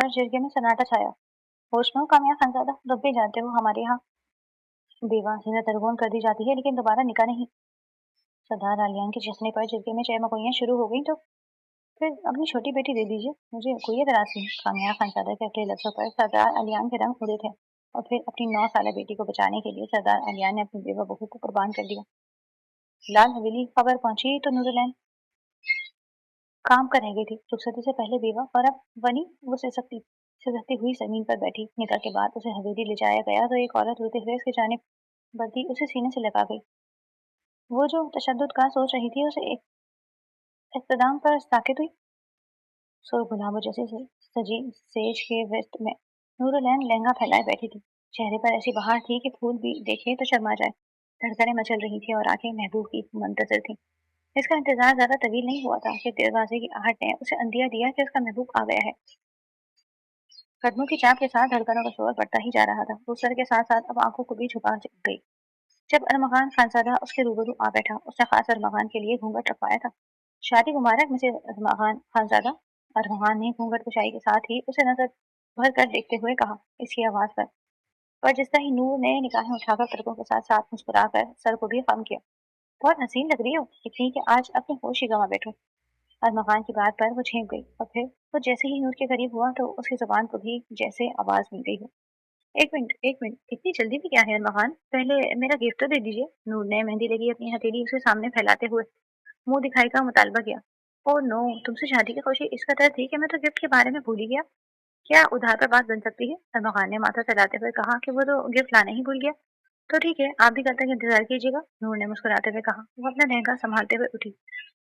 और जिरगे में सन्नाटा छाया। होश में हो कामया खानजादा, जब भी जाते हो हमारे यहाँ बेवा जिन्हें तरगोन कर दी जाती है लेकिन दोबारा निकाह नहीं। सरदार आलियान के चसने पर जिरगे में चहमकोइयां शुरू हो गई तो फिर अपनी छोटी बेटी दे दीजिए, मुझे कोई एतराज नहीं। कामया खानजादा के अगले लफ्जों पर सरदार आलियान के रंग उड़े थे और फिर अपनी 9 साल बेटी को बचाने के लिए सरदार आलियान ने अपनी बेवा बहू को कुर्बान कर दिया। लाल हवेली खबर पहुंची तो नूरुलैन काम कर रह गई थी। रुखसती से पहले बेवा और अब बनी वो सिसकती हुई जमीन पर बैठी। निकाह के बाद उसे हवेली ले जाया गया तो एक औरत रोते हुए उसकी जानिब बढ़ती उसे सीने से लगा गई। वो जो तशद्दुद का सोच रही थी उसे एक इख्तिदाम पर साकित हुई। सो गुलाबों जैसे सजी सेज के वृत्त में नूरुलैन लहंगा फैलाए बैठी थी। चेहरे पर ऐसी बहार थी कि फूल भी देखे तो शर्मा जाए। धड़कनें मचल रही थी और आंखें महबूब की मुंतजर थी। इसका इंतजार ज्यादा तवील नहीं हुआ था कि दरवाजे की आहट ने उसे अंदिया दिया कि उसका महबूब आ गया है। कदमों की चाप के साथ धड़कनों का शोर बढ़ता ही जा रहा था। वो सर के साथ साथ अब आंखों को भी झुका गई। जब अरमगान खानजादा उसके रूबरू आ बैठा, उसने खास अरमगान के लिए घूंघट रखवाया था। शादी मुबारक मिसेज अरमगान खानजादा। अरमगान ने घूंघट कुशाई के साथ ही उसे नजर भर कर देखते हुए कहा इसकी आवाज पर जिसता ही नूर ने निगाहें उठाकर तड़कों के साथ साथ मुस्कुराकर सर को भी खम किया। बहुत हसीन लग रही हो, इतनी कि आज अपने होश ही गंवा बैठो। अरमगान की बात पर वो झेंप गई और फिर वो जैसे ही नूर के करीब हुआ तो उसकी जुबान को भी जैसे आवाज मिल गई हो। एक मिनट, इतनी जल्दी भी क्या है अरमगान, पहले मेरा गिफ्ट तो दे दीजिए। नूर ने मेहंदी लगी अपनी हथेली उसके सामने फैलाते हुए मुंह दिखाई का मुतालबा किया। ओ नो, तुमसे शादी की खुशी इस कदर थी कि मैं तो गिफ्ट के बारे में भूल ही गया। क्या उधार पर बात बन सकती है? अरमगान ने माथा चलाते हुए कहा कि वो तो गिफ्ट लाने ही भूल गया। तो ठीक है, आप भी कल तक इंतजार कीजिएगा, नूर ने मुस्कुराते हुए कहा। वो अपना लहंगा संभालते हुए उठी।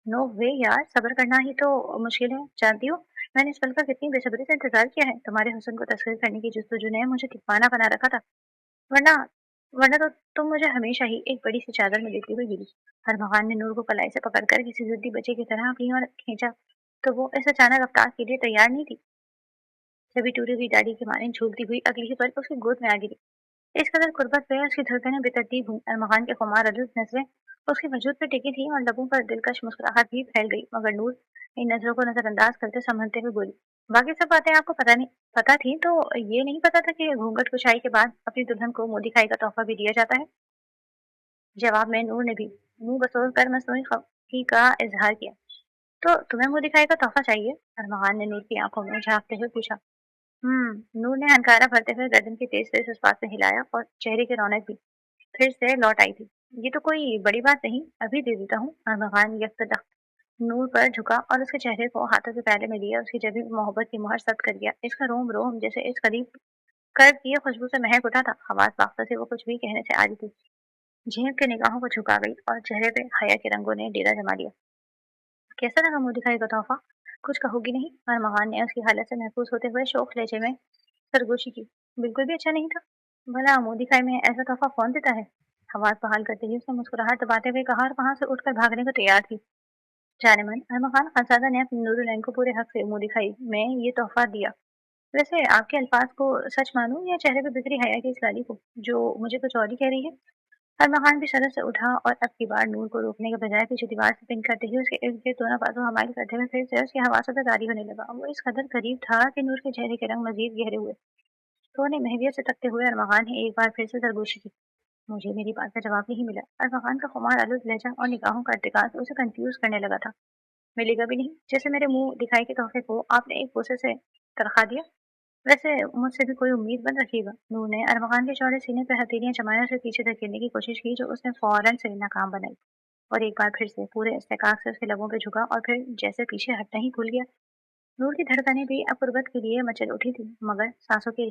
नो वे यार, सब्र करना ही तो मुश्किल है, जानती हो मैंने इस पल का कितनी बेसब्री से इंतजार किया है। तुम्हारे हुस्न को तस्वीर करने की जस्तजू ने मुझे दीवाना बना रखा था। वरना वरना तो तुम मुझे हमेशा ही एक बड़ी सी चादर में लेती हुई मिली। अरमगान ने नूर को कलाई से पकड़कर किसी जिद्दी बच्चे की तरह अपनी ओर खींचा तो वो इस अचानक रफ्तार के लिए तैयार नहीं थी। तभी टूटी हुई दाढ़ी के मारे झूलती हुई अगली ही पल उसकी गोद में आ गिरी। इस कदर कुर्बत पे उसकी धड़कनें बेतरतीब हुई। अरमगान के खुमार अलग नजरें उसके वजूद पे टिकी थी और लबों पर दिलकश मुस्कुराहट भी फैल गई, मगर नूर इन नजरों को नजरअंदाज करते संभलते हुए बोली, बाकी सब बातें आपको पता थी तो ये नहीं पता था कि घूंघट कुशाई के बाद अपनी दुल्हन को मोदी खाई का तोहफा भी दिया जाता है। जवाब में नूर ने भी मुंह बसोर कर मसनूई खफगी का इजहार किया। तो तुम्हें मुंह दिखाई का तोहफा चाहिए? अरमगान ने नूर की आंखों में झांकते हुए पूछा। नूर ने हनकारा भरते हुए गर्दन की तेज तेज इस बात से हिलाया और चेहरे की रौनक भी फिर से लौट आई थी। ये तो कोई बड़ी बात नहीं, अभी दे देता हूँ। अरमगान यकदम नूर पर झुका और उसके चेहरे को हाथों के पहले में लिया, उसकी जबी मोहब्बत की मुहर सख्त कर दिया। इसका रोम रोम जैसे इस करीब कर दिए खुशबू से महक उठा था। हवास बाख्ता से वो कुछ भी कहने से आ रही थी, झेप के निगाहों को झुका गई और चेहरे पे हया के रंगों ने डेरा जमा लिया। कैसा लगा मुंह दिखाई का तोहफा? कुछ कहोगी नहीं? अरमगान ने उसकी हालत से महफूज होते हुए शोक लहजे में सरगोशी की। बिल्कुल भी अच्छा नहीं था। भला मुंह दिखाई में ऐसा तोहफा कौन देता है? आवाज बहाल करते ही उसने मुस्कुराहट दबाते हुए कहा और वहां से उठकर भागने को तैयार थी। जाने मन अरमगान खानजादा ने अपने नूरुलैन को पूरे हक से मुंह दिखाई में ये तोहफा दिया। वैसे आपके अल्फाज को सच मानूं या चेहरे पे बिखरी हया की इस लाली को जो मुझे कुछ और ही कह रही है? अरमगान भी सदर से उठा और अब की बार नूर को रोकने के बजाय पीछे दीवार से पिन करते ही उसके इर्द गिर्द दोनों बाजू हमारी करते हुए फिर से उसकी हवासों से जारी होने लगा। वो इस कदर करीब था कि नूर के चेहरे के रंग मजीद गहरे हुए। तो उन्हें महवियत से तकते हुए अरमगान ने एक बार फिर से सरगोशी की। मुझे मेरी बात का जवाब नहीं मिला। अरमगान का खुमार आलूद लहजा और निगाहों का अर्तिकाज उसे कंफ्यूज करने लगा था। मिलेगा भी नहीं, जैसे मेरे मुंह दिखाई के तोहफे को आपने एक बोसे से तरखा दिया। वैसे मुझसे भी कोई उम्मीद बंद रखिएगा। नूर ने अरमगान के चौड़े सीने पर हथेलियां जमाए उसे पीछे धकेलने की कोशिश की, जो उसने फौरन से नाकाम बनाई और एक बार फिर से पूरे इस्तेकाक से उसके लबों पे झुका और फिर जैसे पीछे हटना ही भूल गया। नूर की धड़कनें भी अब गुर्बत के लिए मचल उठी थी, मगर सांसों की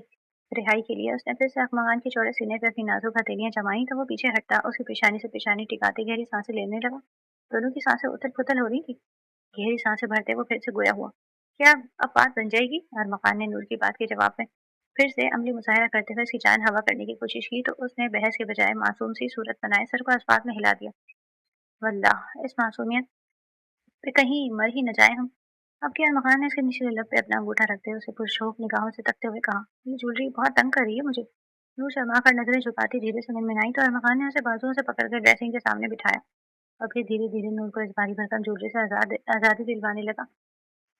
रिहाई के लिए उसने फिर से अरमगान के चौड़े सीने पर अपनी नाजुक हथेलियां जमाई तो वो पीछे हटता उसकी पेशानी से पेशानी टिकाते गहरी सांसें लेने लगा। दोनों की सांसें उथल पुथल हो रही थी। गहरी सांसें भरते वो फिर से गोया हुआ। क्या अब बात बन जाएगी? अरमगान ने नूर की बात के जवाब में फिर से अमली मुजाहरा करते हुए उसकी जान हवा करने की कोशिश की, तो उसने बहस के बजाय मासूम सी सूरत बनाए सर को अस्पात में हिला दिया। वल्लाह, इस मासूमियत पे कहीं मर ही न जाए हम। अब क्या? अरमगान ने उसके निचले लब पे अपना अंगूठा रखते हुए उसे पुरशौक निगाहों से तकते हुए कहा, ये ज्वेलरी बहुत तंग कर रही है मुझे। नूर शर्मा कर नजरें झुकाती धीरे से मिनमिनाई तो अरमगान ने उसे बाजुओं से पकड़कर ड्रेसिंग के सामने बिठाया और फिर धीरे धीरे नूर को इस भारी भरकम ज्वेलरी से आजादी दिलवाने लगा।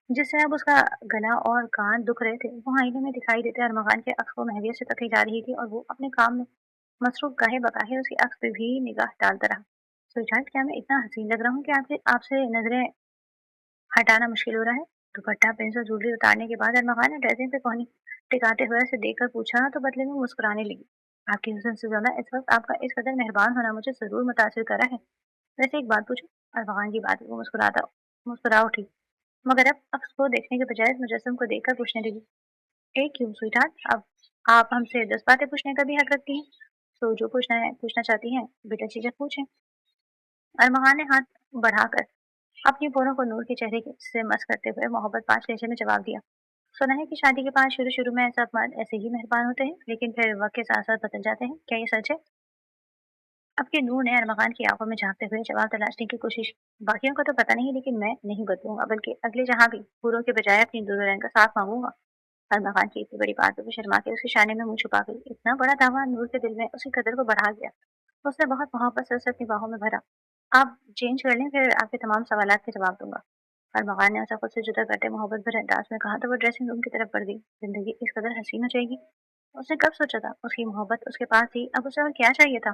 जिससे अब उसका गला और कान दुख रहे थे, वो आईने में दिखाई देते अरमगान के अक्स को महवियत से तकी जा रही थी और वो अपने काम में मसरूफ गाहे बगाहे उसकी अक्स पे भी निगाह डालता रहा। स्वीटहार्ट, क्या मैं इतना हसीन लग रहा हूँ कि आपसे आपसे नजरें हटाना मुश्किल हो रहा है? दुपट्टा, पेंसिल, ज्वेलरी उतारने के बाद अरमगान ने ड्रेसिंग पे पहुंची टिकाते हुए उसे देखकर पूछा तो बदले में मुस्कुराने लगी। आपकी हुस्न से ज्यादा इस वक्त आपका इस कदर मेहरबान होना मुझे जरूर मुतासिर करा है। वैसे एक बात पूछूं? अरमगान की बात वो मुस्कुरा उठी, मगर अब अक्स को देखने के बजाय मुजस्सम को देखकर पूछने लगी, ए क्यों स्वीटहार्ट, अब आप हमसे 10 बातें पूछने का भी हक रखती हैं। तो जो पूछना चाहती हैं बेटा झिझक पूछें। अरमगान ने हाथ बढ़ाकर अपनी पोरों को नूर के चेहरे से मस करते हुए मोहब्बत पाश लहजे में जवाब दिया। सुना है कि शादी के बाद शुरू शुरू में सब मर्द ऐसे ही मेहरबान होते हैं, लेकिन फिर वक्त के साथ साथ बदल जाते हैं, क्या ये सच है? अब के नूर ने अरमगान की आंखों में झांकते हुए जवाब तलाशने की कोशिश की। बाकियों को तो पता नहीं, लेकिन मैं नहीं बदलूंगा, बल्कि अगले जहां भी पूरों के बजाय अपनी दुल्हन का साथ मांगूंगा। अरमगान की इतनी बड़ी बात पे वो शर्मा के उसके शाने में मुंह छुपा गई। इतना बड़ा दावा नूर के दिल में उसकी कदर को बढ़ा गया। उसने बहुत मोहब्बत से उसे अपनी बाहों में भरा। आप चेंज कर लें, फिर आपके तमाम सवालात के जवाब दूंगा। अरमगान ने उसे खुद से जुदा करते मोहब्बत भरे अंदाज में कहा तो वो ड्रेसिंग रूम की तरफ बढ़ गई। जिंदगी इस कदर हसीन हो जाएगी, उसने कब सोचा था? उसकी मोहब्बत उसके पास थी, अब उसे और क्या चाहिए था?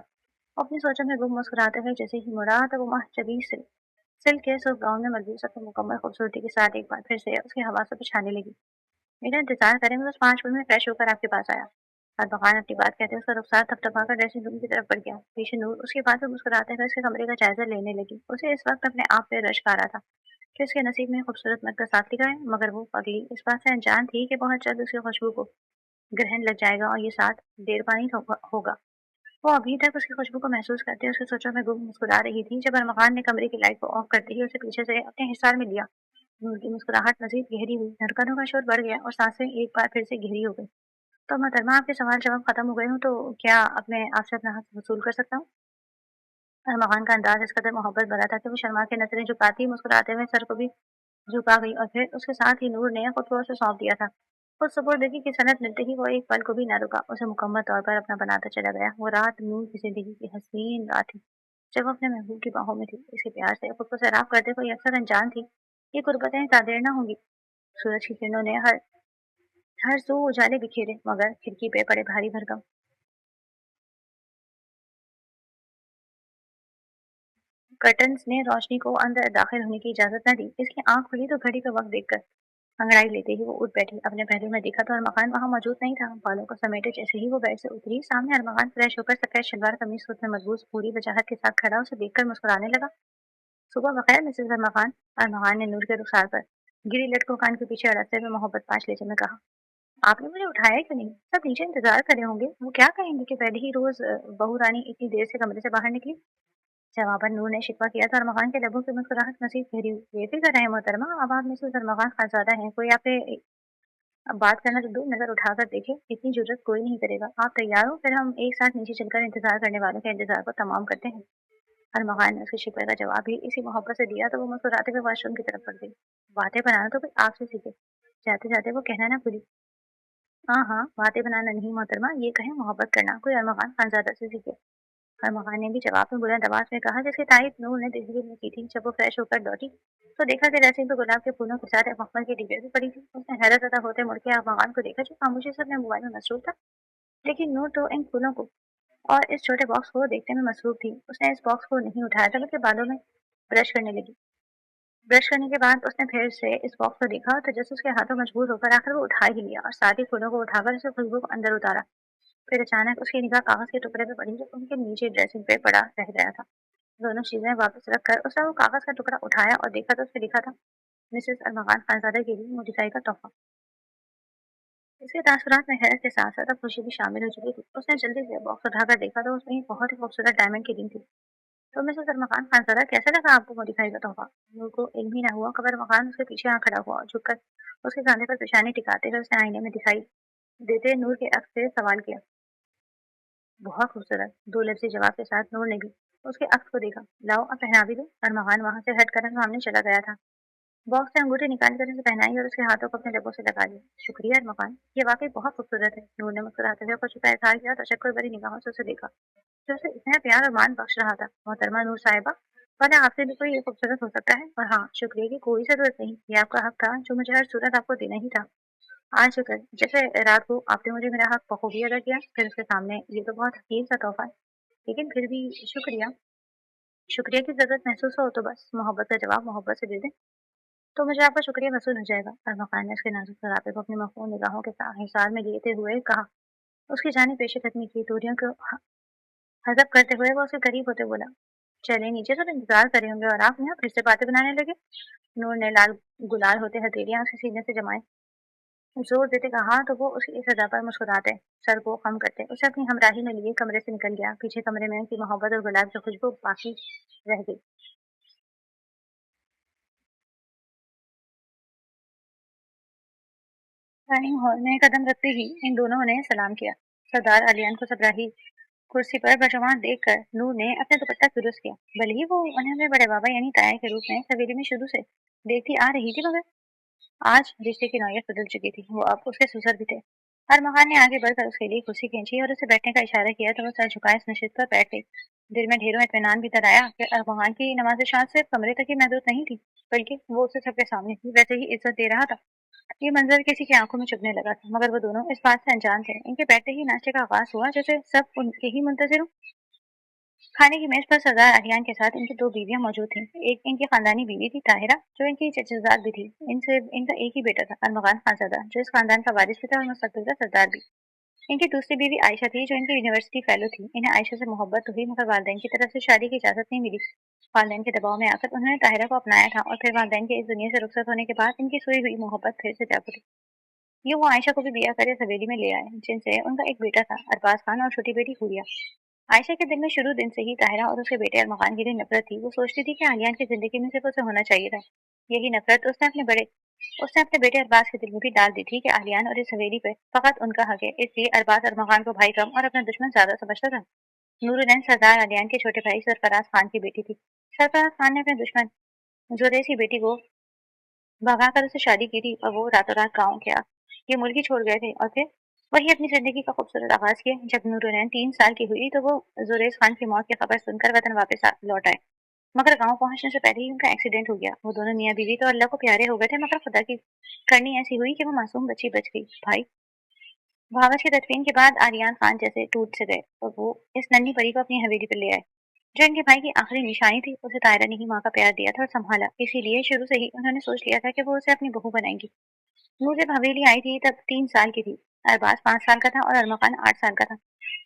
वो अपनी सोचों में गुम मुस्कुराते हुए जैसे ही मुड़ा तो वो महजबी सिल्क के सूफ गाउन में मलबूस अपनी मुकम्मल खूबसूरती के साथ एक बार फिर से उसकी हवासों पर छाने लगी। मेरा इंतजार करें, मैं बस 5 मिनट में फ्रेश होकर आपके पास आया। अरबकान अपनी बात कहते उसका रुखसार थपथपाकर ड्रेसिंग रूम की तरफ बढ़ गया। पीछे नूर उसकी बात पर मुस्कुराते हुए उसके कमरे का जायजा लेने लगी। उसे इस वक्त अपने आप पे रश्क आ रहा था कि उसके नसीब में खूबसूरत मर्द का साथ लिखा है, मगर वो पगली इस बात से अनजान थी कि बहुत जल्द उसकी खुशबू को ग्रहण लग जाएगा और ये साथ देर पानी होगा। वो अभी तक उसकी खुशबू को महसूस करते उसके सोचों में गुम मुस्कुरा रही थी जब अरमगान ने कमरे की लाइट को ऑफ करते ही उसे पीछे से अपने हिसार में लिया। नूर की मुस्कुराहट मजीद गहरी हुई, धड़कनों का शोर बढ़ गया और सांसें एक बार फिर से गहरी हो गई। तो मोहतरमा, आपके सवाल जवाब खत्म हो गए हो तो क्या अब मैं आपसे अपना हक वसूल कर सकता हूँ? अरमगान का अंदाज इस कदर मोहब्बत भरा था कि वो शर्मा के नजरें झुकाती मुस्कुराते हुए सर को भी झुका गई और फिर उसके साथ ही नूर ने खुद को उसे सौंप दिया था। उस सुपुर्दगी की सनत मिलते ही वो एक पल को भी न रुका, उसे मुकम्मल तौर पर अपना बनाता चला गया। वो रात नूर की जिंदगी की हसीन रात थी जब वो अपने महबूब की बाहों में थी। इसके प्यार से खुद को सैराब करते कोई अक्सर अनजान थी, ये कुर्बतें तादेर न होंगी। सूरज की किरणों ने हर सू उजाले बिखेरे, मगर खिड़की पे पड़े भारी भरकम कर्टन्स ने रोशनी को अंदर दाखिल होने की इजाजत न दी। इसकी आंख खुली तो घड़ी का वक्त देखकर अंगड़ाई लेते ही वो उठ बैठी। अपने पहलू में देखा तो अरमगान वहां मौजूद नहीं था। बालों को समेटे जैसे ही वो बेड से उतरी, सामने अरमगान फ्रेश होकर सफेद शलवार कमीज सूट में मजबूत पूरी वजाहत के साथ खड़ा उसे देखकर मुस्कुराने लगा। सुबह बखैर मिसेज अरमगान। अरमगान ने नूर के रुखसार पर गिरी लटकों कान के पीछे अड़कते हुए मोहब्बत पाश लेते में कहा, आपने मुझे उठाया क्यों नहीं? सब नीचे इंतजार करे होंगे, वो क्या कहेंगे कि पहले ही रोज बहू रानी इतनी देर से कमरे से बाहर निकली। जवाबन नूर ने शिकवा किया तो अरमगान के लबों की मुस्कुराहट मजीद गहरी हुई। बेफिक्र रहे मोहतरमा, अब आप मिसेज अरमगान खानजादा हैं, कोई आप पे अब बात करना तो दूर, नजर उठाकर देखे, इतनी जरूरत कोई नहीं करेगा। आप तैयार हो? फिर हम एक साथ नीचे चलकर इंतजार करने वालों के इंतजार को तमाम करते हैं। अरमगान ने उसके शिकवे का जवाब भी इसी मोहब्बत से दिया तो वो मुस्कुराते हुए वॉशरूम की तरफ बढ़ गई। बातें बनाना तो कोई आपसे सीखे। जाते जाते वो कहना ना भूली, हाँ हाँ, बातें बनाना नहीं मोहतरमा, ये कहें मोहब्बत करना कोई अरमगान खानजादा से सीखे। अरमगान ने भी जवाब में बुलंद आवाज में कहा, जिसकी तारीफ नूर ने दिलगिरी में की थी। जब वो फ्रेश होकर लौटी तो देखा कि ड्रेसिंग पे गुलाब के फूलों के साथ एक मखमल की डिब्बे भी पड़ी थी। उसने हैरत अदा होते मुड़ के अरमगान को देखा जो खामोशी से अपने मोबाइल में मसरूफ था, लेकिन नूर तो इन फूलों को और इस छोटे बॉक्स को देखने में मसरूफ थी। उसने इस बॉक्स को नहीं उठाया था बल्कि बालों में ब्रश करने लगी। ब्रश करने के बाद उसने फिर से इस बॉक्स को देखा तो जैसे उसके हाथों मजबूर होकर आकर वो उठा ही लिया और साथ ही फूलों को उठाकर उसे खुशबू को अंदर उतारा। फिर अचानक उसकी निगाह कागज के टुकड़े पे पड़ी जो उनके नीचे ड्रेसिंग पे पड़ा रह गया था। दोनों चीजें वापस रखकर उसने वो कागज का टुकड़ा उठाया और देखा तो उसपे लिखा था, मिसेस अरमगान खानजादा के लिए मुझे का तोहफा। इसके तासुरात में हैरत के साथ साथ अब खुशी भी शामिल हो चुकी थी। उसने जल्दी से बॉक्स उठाकर देखा तो उसमें एक बहुत ही खूबसूरत डायमंड की रिंग थी। तो मिसेस अरमगान खानजादा, कैसा लगा आपको मोडिफाई का तोहफा? नूर को इल्म ही न हुआ कब अरमगान उसके पीछे आ खड़ा हुआ और झुककर उसके कांधे पर पेशानी टिकाते हुए उसने आईने में दिखाई देते नूर के अक्स से सवाल किया। बहुत खूबसूरत, दो लफ्जी जवाब के साथ नूर ने भी उसके अक्स को देखा। लाओ अब पहना भी दो। अरमगान वहां से हटकर सामने चला गया था। बॉक्स से अंगूठी निकालकर उसे पहनाई और उसके हाथों को अपने लबों से लगा लिया। शुक्रिया अरमगान, ये वाकई बहुत खूबसूरत है। नूर ने मुस्कुराते हुए कुछ का इजहार किया, तशक्कुर भरी निगाहों से उसे देखा जो उसे इतना प्यार और मान बख्श रहा था। मोहतरमा नूर साहिबा, वरना आपसे भी कोई खूबसूरत हो सकता है। और हाँ, शुक्रिया की कोई ज़रूरत नहीं, ये आपका हक था जो मुझे हर सूरत आपको देना ही था। आज शुक्र, जैसे रात को आपने मुझे मेरा हक बखूबी अदा किया, फिर उसके सामने ये तो बहुत हकीर सा तोहफा है, लेकिन फिर भी शुक्रिया। शुक्रिया की ज़रूरत महसूस हो तो बस मोहब्बत का जवाब मोहब्बत से दे दें, तो मुझे आपका शुक्रिया वसूल हो जाएगा। अरमकान ने उसके नाजुक सरापे को अपनी मखमूर निगाहों के हिसार में लेते हुए कहा। उसकी जानी पेशे खत्मी की, दूरियों को हजब करते हुए वो उसके करीब होते बोला, चले नीचे तो इंतजार करे होंगे और आप यहाँ फिर से बातें बनाने लगे। नूर ने लाल गुलाल होते हथेलियां उसके सीने से जमाए, जोर देते कहा तो वो उसकी इस अदा पर मुस्कुराते, सर को खम करते उसे अपनी हमराही में लिए कमरे से निकल गया। पीछे कमरे में उनकी मोहब्बत और गुलाब की खुशबू बाकी रह गई। डाइनिंग हॉल में कदम रखते ही इन दोनों ने सलाम किया। सरदार अलियान को सबराही कुर्सी पर बशवान देखकर नूर ने अपना दुपट्टा दुरुस्त किया। भले ही वो उन्हें अपने बड़े बाबा यानी ताया के रूप में सवेली में शुरू से देखती आ रही थी, मगर आज रिश्ते की नौयत बदल चुकी थी। वो अब उसके ससुर भी थे। अरमगान ने आगे बढ़कर उसके लिए कुर्सी खींची और उसे बैठने का इशारा किया तो वो सर झुकाए इस नशिस्त पर बैठ गई। दिल में ढेरों इत्मीनान भी तराया कि अरमगान की नमाज शाद सिर्फ कमरे तक ही महदूद नहीं थी, बल्कि वो उसे सबके सामने ही वैसे ही इज्जत दे रहा था। ये मंजर किसी की आंखों में चुभने लगा था, मगर वो दोनों इस बात से अनजान थे। इनके बैठते ही नाश्ते का आगाज हुआ, जैसे सब उनके ही मुंतजिर हों। खाने की मेज पर सरदार अलियान के साथ इनकी दो बीवियां मौजूद थीं। एक इनकी खानदानी बीवी थी ताहिरा, जो इनकी चचेजाद भी थी। इनसे इनका एक ही बेटा था, अरमगान खानजादा, जो इस खानदान का वारिस भी था और मुस्तकबिल का सरदार भी। इनकी दूसरी बीवी आयशा थी, जो इनकी यूनिवर्सिटी फेलो थी। इन्हें आयशा से मोहब्बत तो हुई, मगर वालदेन की तरफ से शादी की इजाजत नहीं मिली। वालदेन के दबाव में आकर उन्होंने ताहिरा को अपनाया था और फिर वालदेन के इस दुनिया से रुखसत होने के बाद इनकी सोई हुई मोहब्बत फिर से जाग उठी। ये वो आयशा को भी बिया कर इस हवेली में ले आए, जिनसे उनका एक बेटा था, अरबाज खान, और छोटी बेटी हुरिया। आयशा के दिल में शुरू दिन से ही ताहिरा और उसके बेटे अरमगान के लिए नफरत थी। वो सोचती थी कि आलियान की जिंदगी में सिर्फ उसे होना चाहिए था। यही नफरत उसने अपने बेटे अरबाज के दिल में भी डाल दी थी कि आलियान और इस हवेली पे फकत उनका हक है। इसलिए अरबाज अरमगान को भाई कम और अपना दुश्मन ज्यादा समझता था। नूरुलैन सरदार आलियान के छोटे भाई सरफराज खान की बेटी थी। सरफराज खान ने अपने दुश्मन जोरेस की बेटी को भगाकर उससे शादी की थी और वो रातों रात गाँव गया, ये मुल्क ही छोड़ गए थे और फिर वही अपनी जिंदगी का खूबसूरत आगाज किया। जब नूरुलैन 3 साल की हुई तो वो जोरेस खान की मौत की खबर सुनकर वतन वापस लौट आए, मगर गांव पहुंचने से पहले ही उनका एक्सीडेंट हो गया। वो दोनों मियाँ बीवी तो अल्लाह को प्यारे हो गए थे, मगर खुदा की करनी ऐसी हुई कि वो मासूम बच्ची बच गई। भाई भावच की तदफीन के बाद आर्यन खान जैसे टूट से गए और वो इस नन्ही परी को अपनी हवेली पर ले आए। जो इनके भाई की आखिरी निशानी थी, उसे तायरा ने ही माँ का प्यार दिया था और संभाला। इसीलिए शुरू से ही उन्होंने सोच लिया था कि वो उसे अपनी बहू बनाएंगी। नूर जब हवेली आई थी तब 3 साल की थी। अरबाज 5 साल का था और अरमकान 8 साल का था,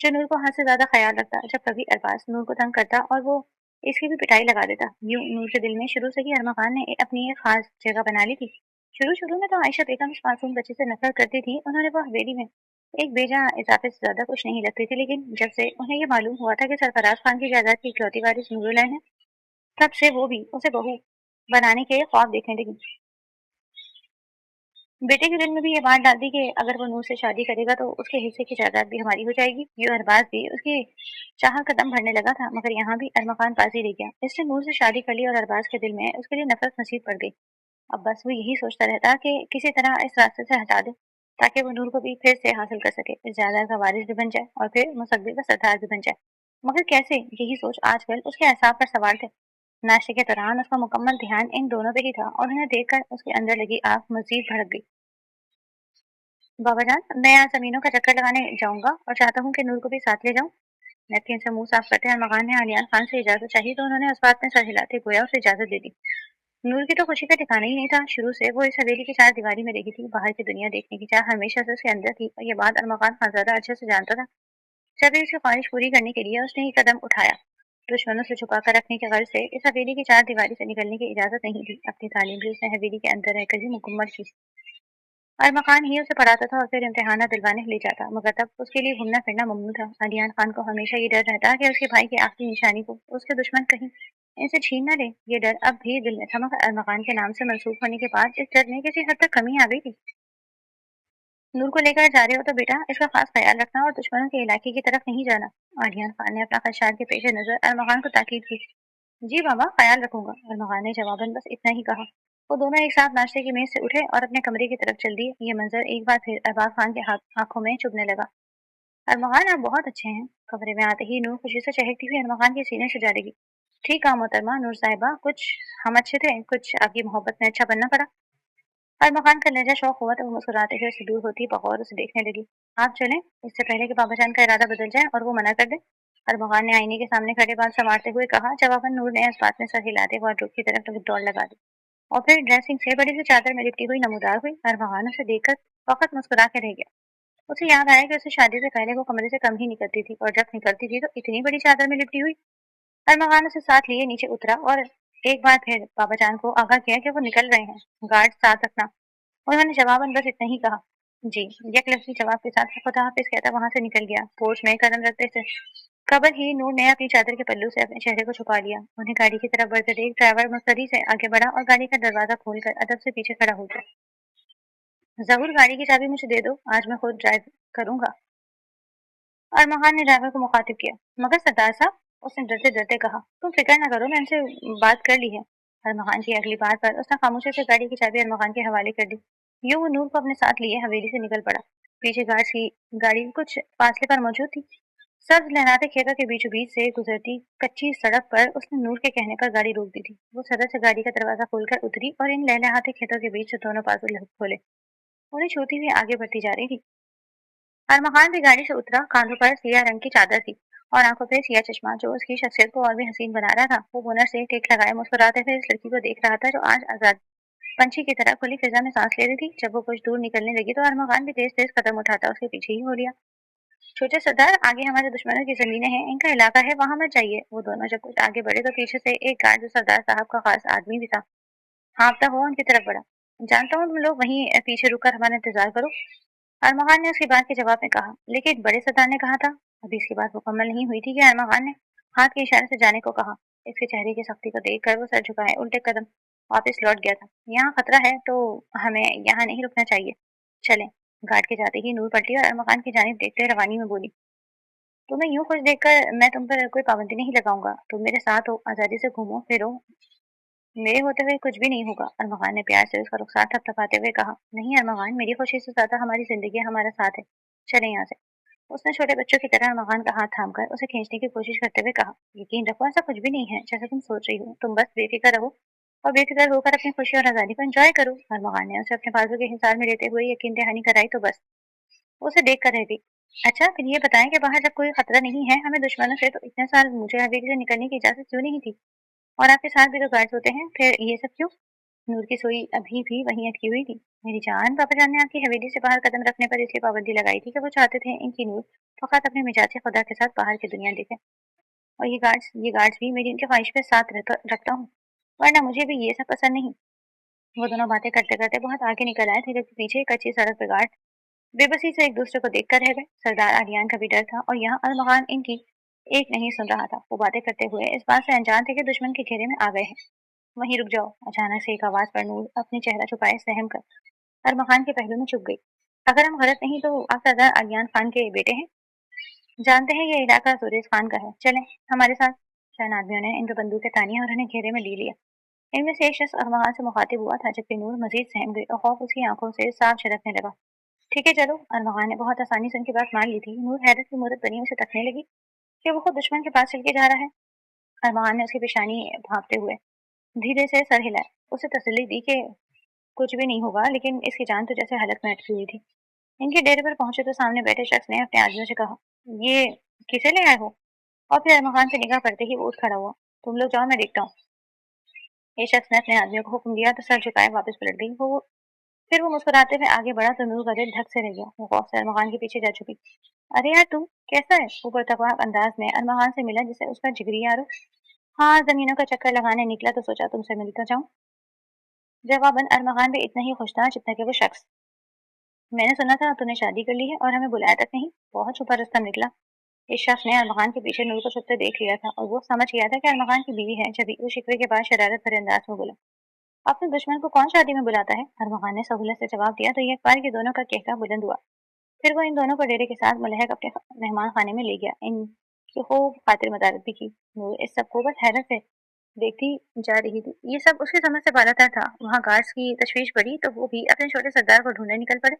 जो नूर को हद से ज्यादा ख्याल रखता। जब कभी अरबाज नूर को तंग करता और वो इसकी भी पिटाई लगा देता। यूं नूर के दिल में शुरू से ही अरमकान ने अपनी एक खास जगह बना ली थी। शुरू शुरू में तो आयशा बेगम इस मासूम बच्चे से नफरत करती थी। उन्होंने वो हवेली में एक बेजा इजाफे से ज्यादा कुछ नहीं लगती थी, लेकिन जब से उन्हें ये मालूम हुआ था कि सरफराज खान की जायदाद की इकलौती वारिस नूरुलैन है, तब से वो भी उसे बहू बनाने के ख्वाब देखने लगी। बेटे के दिल में भी ये बात डाल दी कि अगर वो नूर से शादी करेगा तो उसके हिस्से की जायदाद भी हमारी हो जाएगी। ये अरबाज भी उसकी चाह कदम भरने लगा था, मगर यहाँ भी अरमकान बाजी रह गया। इसने नूर से शादी कर ली और अरबाज के दिल में उसके लिए नफरत नसीब पड़ गई। अब बस वो यही सोचता रहता कि किसी तरह इस रास्ते से हटा दे, ताकि वो नूर को भी फिर से हासिल कर सके, इस जायदाद का वारिस भी बन जाए और फिर मुस्तकबिल का सरदार भी बन जाए। मगर कैसे, यही सोच आजकल उसके असाब पर सवार थे। नाश्ते के दौरान उसका मुकम्मल ध्यान इन दोनों पे ही था और उन्हें देखकर उसके अंदर लगी आग मजीद भड़क गई। बाबा जान, मैं आज जमीनों का चक्कर लगाने जाऊंगा और चाहता हूँ कि नूर को भी साथ ले जाऊं। नैपकिन से मुंह साफ करते अरमगान ने आलियान खान से इजाजत चाहिए तो उन्होंने उस बात में सर हिलाते गोया उसे इजाजत दे दी। नूर की तो खुशी का ठिकाना ही नहीं था। शुरू से वो इस हवेली की चार दीवारी में रही थी। बाहर की दुनिया देखने की चाह हमेशा से उसके अंदर थी और ये बात अरमगान खानजादा अच्छे से जानता था। जब भी उसकी ख्वाहिश पूरी करने के लिए उसने ये कदम उठाया, दुश्मनों से छुपा कर रखने के गर्ज से इस हवेली की चार दीवारी से निकलने की इजाजत नहीं थी। अपनी तालीम भी उसने हवेली के अंदर रहकर ही मुकम्मल की। अरमकान ही उसे पढ़ाता था और फिर इम्तिहान दिलवाने ले जाता, मगर तब उसके लिए घूमना फिरना ममनू था। अलियान खान को हमेशा ये डर रहता कि उसके भाई की आखिरी निशानी को उसके दुश्मन कहीं इनसे छीन न ले। ये डर अब भी दिल में था, मगर अरमकान के नाम से मनसूख होने के बाद इस डर में किसी हद तक कमी आ गई थी। नूर को लेकर जा रहे हो तो बेटा इसका खास ख्याल रखना और दुश्मनों के इलाके की तरफ नहीं जाना। आलियान खान ने अपना खदशात के पेश नजर अरमकान को ताकीद की। जी बाबा, ख्याल रखूंगा, अरमगान ने जवाबन बस इतना ही कहा। वो दोनों एक साथ नाश्ते की मेज से उठे और अपने कमरे की तरफ चल दिए। ये मंजर एक बार फिर अरबाज खान के आंखों में चुभने लगा। अरमगान, आप बहुत अच्छे हैं। कमरे में आते ही नूर खुशी से चहकती हुई अरमगान के सीने से जा लगी। ठीक कहा मोहतरमा नूर साहिबा, कुछ हम अच्छे थे, कुछ आपकी मोहब्बत में अच्छा बनना पड़ा। अरमगान का लहजा शौक हुआ तो वो मुस्कुराते हुए उससे दूर होती बगौर उसे देखने लगी। आप चलें, इससे पहले कि बाबा जान का इरादा बदल जाए और वो मना कर दे। अरमगान ने आईने के सामने खड़े बाल संवारते हुए कहा। जवाबन नूर ने इस बात में सर हिलाते वार्डरोब की तरफ दौड़ लगा दी और फिर ड्रेसिंग से बड़ी सी चादर में लिपटी हुई नमूदार हुई। अरमगान उसे देखकर फकत मुस्कुरा के रह गया। उसे याद आया कि उसे शादी से पहले वो कमरे से कम ही निकलती थी और जब निकलती थी तो इतनी बड़ी चादर में लिपटी हुई। अरमगान उसे साथ लिए नीचे उतरा और एक बार फिर बाबा जान को आगाह किया कि वो निकल रहे हैं, गार्ड साथ रखना। उन्होंने जवाबन बस इतना ही कहा। जी, एक लफ्जी जवाब के साथ खुदा हाफिज कहता वहां से निकल गया। पोर्च में कदम रखते थे कबल ही नूर ने अपनी चादर के पल्लू से अपने चेहरे को छुपा लिया। उन्हें गाड़ी की तरफ बढ़ते देख ड्राइवर मुस्तैदी से आगे बढ़ा और गाड़ी का दरवाजा खोलकर अदब से पीछे खड़ा हो गया। जरूर गाड़ी की चाबी मुझे दे दो, आज मैं खुद ड्राइव करूंगा। अरमगान ने ड्राइवर को मुखातिब किया। मगर सरदार साहब, उसने डरते डरते कहा, तुम फिक्र न करो, मैं इनसे बात कर ली है। अरमगान की अगली बात पर उसने खामोशी से गाड़ी की चाबी अरमगान के हवाले कर दी। यूं वो नूर को अपने साथ लिए हवेली से निकल पड़ा। पीछे गार्ड की गाड़ी कुछ फासले पर मौजूद थी। सब्ज लहराते खेतों के बीचों बीच से गुजरती कच्ची सड़क पर उसने नूर के कहने पर गाड़ी रोक दी थी। वो सड़क से गाड़ी का दरवाजा खोलकर उतरी और इन लहलहाते खेतों के बीच से दोनों बाजू खोले उन्हें छूती हुई आगे बढ़ती जा रही थी। अरमगान भी गाड़ी से उतरा। कांधों पर सिया रंग की चादर थी और आंखों पे सिया चश्मा जो उसकी शख्सियत को और भी हसीन बना रहा था। वो बोनट से टेक लगाए मुस्कुराते हुए इस लड़की को देख रहा था जो आज आजाद पंछी की तरह खुली फिजा में सांस ले रही थी। जब वो कुछ दूर निकलने लगी तो अरमगान भी तेज तेज कदम उठाता उसके पीछे ही हो लिया। छोटे सरदार, आगे हमारे दुश्मनों की जमीनें हैं, इनका इलाका है, वहां मत जाइए। वो दोनों जब कुछ आगे बढ़े तो पीछे से एक गार्ड जो सरदार साहब का खास आदमी भी था हाँफता हुआ उनकी तरफ बढ़ा। जानता हूँ तुम लोग वहीं पीछे रुककर हमारा इंतजार करो, अरमगान ने उसकी बात के जवाब में कहा। लेकिन बड़े सरदार ने कहा था। अभी इसकी बात मुकम्मल नहीं हुई थी कि अरमगान ने हाथ के इशारे से जाने को कहा। इसके चेहरे की सख्ती को देखकर वो सर झुकाए उल्टे कदम वापस लौट गया था। यहाँ खतरा है तो हमें यहाँ नहीं रुकना चाहिए, चलें। गार्ड के जाते ही नूर पलटी और अरमगान की जानिब देखते रवानी में बोली। तुम्हें यूं खुश देखकर मैं तुम पर कोई पाबंदी नहीं लगाऊंगा। तुम मेरे साथ हो, आजादी से घूमो फिरो, मेरे होते हुए कुछ भी नहीं होगा। अरमगान ने प्यार से उसका रुखसार थपथपाते हुए कहा। नहीं अरमगान, मेरी खुशी से ज्यादा हमारी जिंदगी हमारा साथ है, चले यहाँ से। उसने छोटे बच्चों की तरह अरमगान का हाथ थामकर उसे खींचने की कोशिश करते हुए कहा। यकीन रखो, ऐसा कुछ भी नहीं है जैसा तुम सोच रही हो। तुम बस बेफिक्र रहो और बेफिक्र होकर अपनी खुशी और आजादी को एंजॉय करो। अरमगान ने उसे अपने बाजू के हिसार में लेते हुए यकीन दहानी कराई तो बस उसे देख कर रह गई। अच्छा, फिर ये बताएं कि बाहर जब कोई खतरा नहीं है हमें दुश्मनों से, तो इतने साल मुझे हवेली से निकलने की इजाजत क्यों नहीं थी? और आपके साथ भी तो गार्ड्स होते हैं, फिर ये सब क्यों? नूर की सोई अभी भी वहीं अटकी हुई थी। मेरी जान, पापा जान ने आपकी हवेली से बाहर कदम रखने पर इसलिए पाबंदी लगाई थी कि वो चाहते थे इनकी नूर फकत अपने मिजाज खुदा के साथ बाहर की दुनिया देखे। और ये गार्ड्स भी मेरी इनकी ख्वाहिश पे साथ रखता हूँ, वरना मुझे भी ये सब पसंद नहीं। वो दोनों बातें करते करते बहुत आगे निकल आए थे जबकि पीछे कच्ची सड़क पे गार्ड बेबसी से एक दूसरे को देखकर रह गए। सरदार आर्यन का भी डर था और यहाँ अरमगान इनकी एक नहीं सुन रहा था। वो बातें करते हुए इस बात से अनजान थे कि दुश्मन के घेरे में आ गए हैं। वहीं रुक जाओ, अचानक से एक आवाज पर नूर अपनी चेहरा छुपाए सहम कर अरमगान के पहलू में चुप गई। अगर हम गलत नहीं तो आप सरदार आर्यन खान के बेटे हैं? जानते हैं ये इलाका सुरेश खान का है, चलें हमारे साथ। चंद आदमियों ने इन पे बंदूकें तानी और उन्हें घेरे में ले लिया। इनमें से एक शख्स अरमगान से मुखातिब हुआ था जबकि नूर मजीद सहम गई और खौफ उसकी आंखों से साफ झलकने लगा। ठीक है चलो, अरमगान ने बहुत आसानी से उनकी बात मान ली थी। नूर हैरत की मूरत बनी उसे तकने लगी कि वो खुद दुश्मन के पास चल के जा रहा है। अरमगान ने उसकी पेशानी भांपते हुए धीरे से सर हिलाया, उसे तसल्ली दी कि कुछ भी नहीं होगा, लेकिन इसकी जान तो जैसे हलक में अटकी हुई थी। इनके डेरे पर पहुंचे तो सामने बैठे शख्स ने अपने आदमियों से कहा, ये किसे ले आए हो? और फिर अरमगान पे निगाह पड़ते ही वो उठ खड़ा हुआ। तुम लोग जाओ, मैं देखता हूँ। ये शख्स ने अपने आदमियों को हुक्म दिया तो सर झुकाए वापस पलट गई। फिर वो मुस्कुराते हुए आगे बढ़ा तो नूर का दिल धक से रह गया। वो गौफ से अरमगान के पीछे जा चुकी। अरे यार तू कैसा है? वो पुरतकवाब अंदाज में अरमगान से मिला जिसे उसका जिगरी यार हो। हाँ, जमीनों का चक्कर लगाने निकला तो सोचा तुमसे मिलता जाऊं। जवाबन अरमगान भी इतना ही खुश था जितना कि वो शख्स। मैंने सुना था तूने शादी कर ली है और हमें बुलाया तक नहीं, बहुत छुपा रुस्तम निकला। इस शख्स ने अरमगान के पीछे नूर को छुपते देख लिया था और वो समझ गया था कि अरमगान की बीवी है। जब वो शिकवे के बाद शरारत भरे अंदाज में बोला, अपने दुश्मन को कौन शादी में बुलाता है? अरमगान ने सहूलत से जवाब दिया तो ये अखबार के दोनों का कहका बुलंद हुआ। फिर वो इन दोनों को डेरे के साथ मुलहक अपने मेहमान खाने में ले गया। इनकी खूब खातिर मदारत भी की। नूर इस सब को बस हैरत से देखती जा रही थी। ये सब उसकी समझ से बालातर था। वहाँ गार्ड्स की तशवीश बढ़ी तो वो भी अपने छोटे सरदार को ढूंढने निकल पड़े,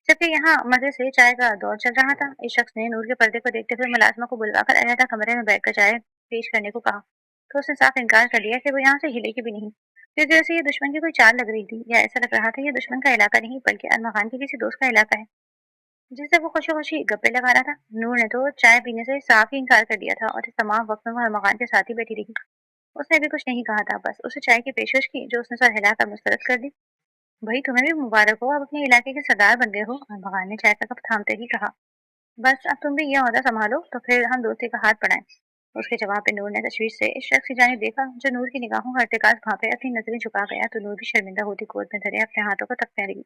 जबकि यहाँ मजे से चाय का दौर चल रहा था। इस शख्स ने नूर के पर्दे को देखते हुए मुलाजमा को बुलवाकर अलहदा कमरे में बैठकर चाय पेश करने को कहा। तो उसने साफ इनकार कर दिया कि वो यहाँ से हिलेगी भी नहीं, क्योंकि उसे ये दुश्मन की कोई चाल लग रही थी, या ऐसा लग रहा था ये दुश्मन का इलाका नहीं बल्कि अरमगान के किसी दोस्त का इलाका है जिससे वो खुशी खुशी गप्पे लगा रहा था। नूर ने तो चाय पीने से साफ ही इनकार कर दिया था और इस तमाम वक्त में वो अरमगान के साथ ही बैठी रही। उसने भी कुछ नहीं कहा था, बस उसे चाय की पेशकश की जो उसने सर हिलाकर मुस्तरद कर दी। भाई तुम्हें भी मुबारक हो, अब अपने इलाके के सरदार बन गए हो, अरमगान ने चाय का कप थामते ही कहा। बस अब तुम भी ये ओहदा संभालो तो फिर हम दोस्ती का हाथ बढ़ाएं। उसके जवाब पे नूर ने तशवीश से इस शख्स की जानिब देखा जो नूर की निगाहों का इर्तिकाज भांपे अपनी नजरें झुका गया, तो नूर भी शर्मिंदा होती गोद में धरे अपने हाथों को तकने लगी।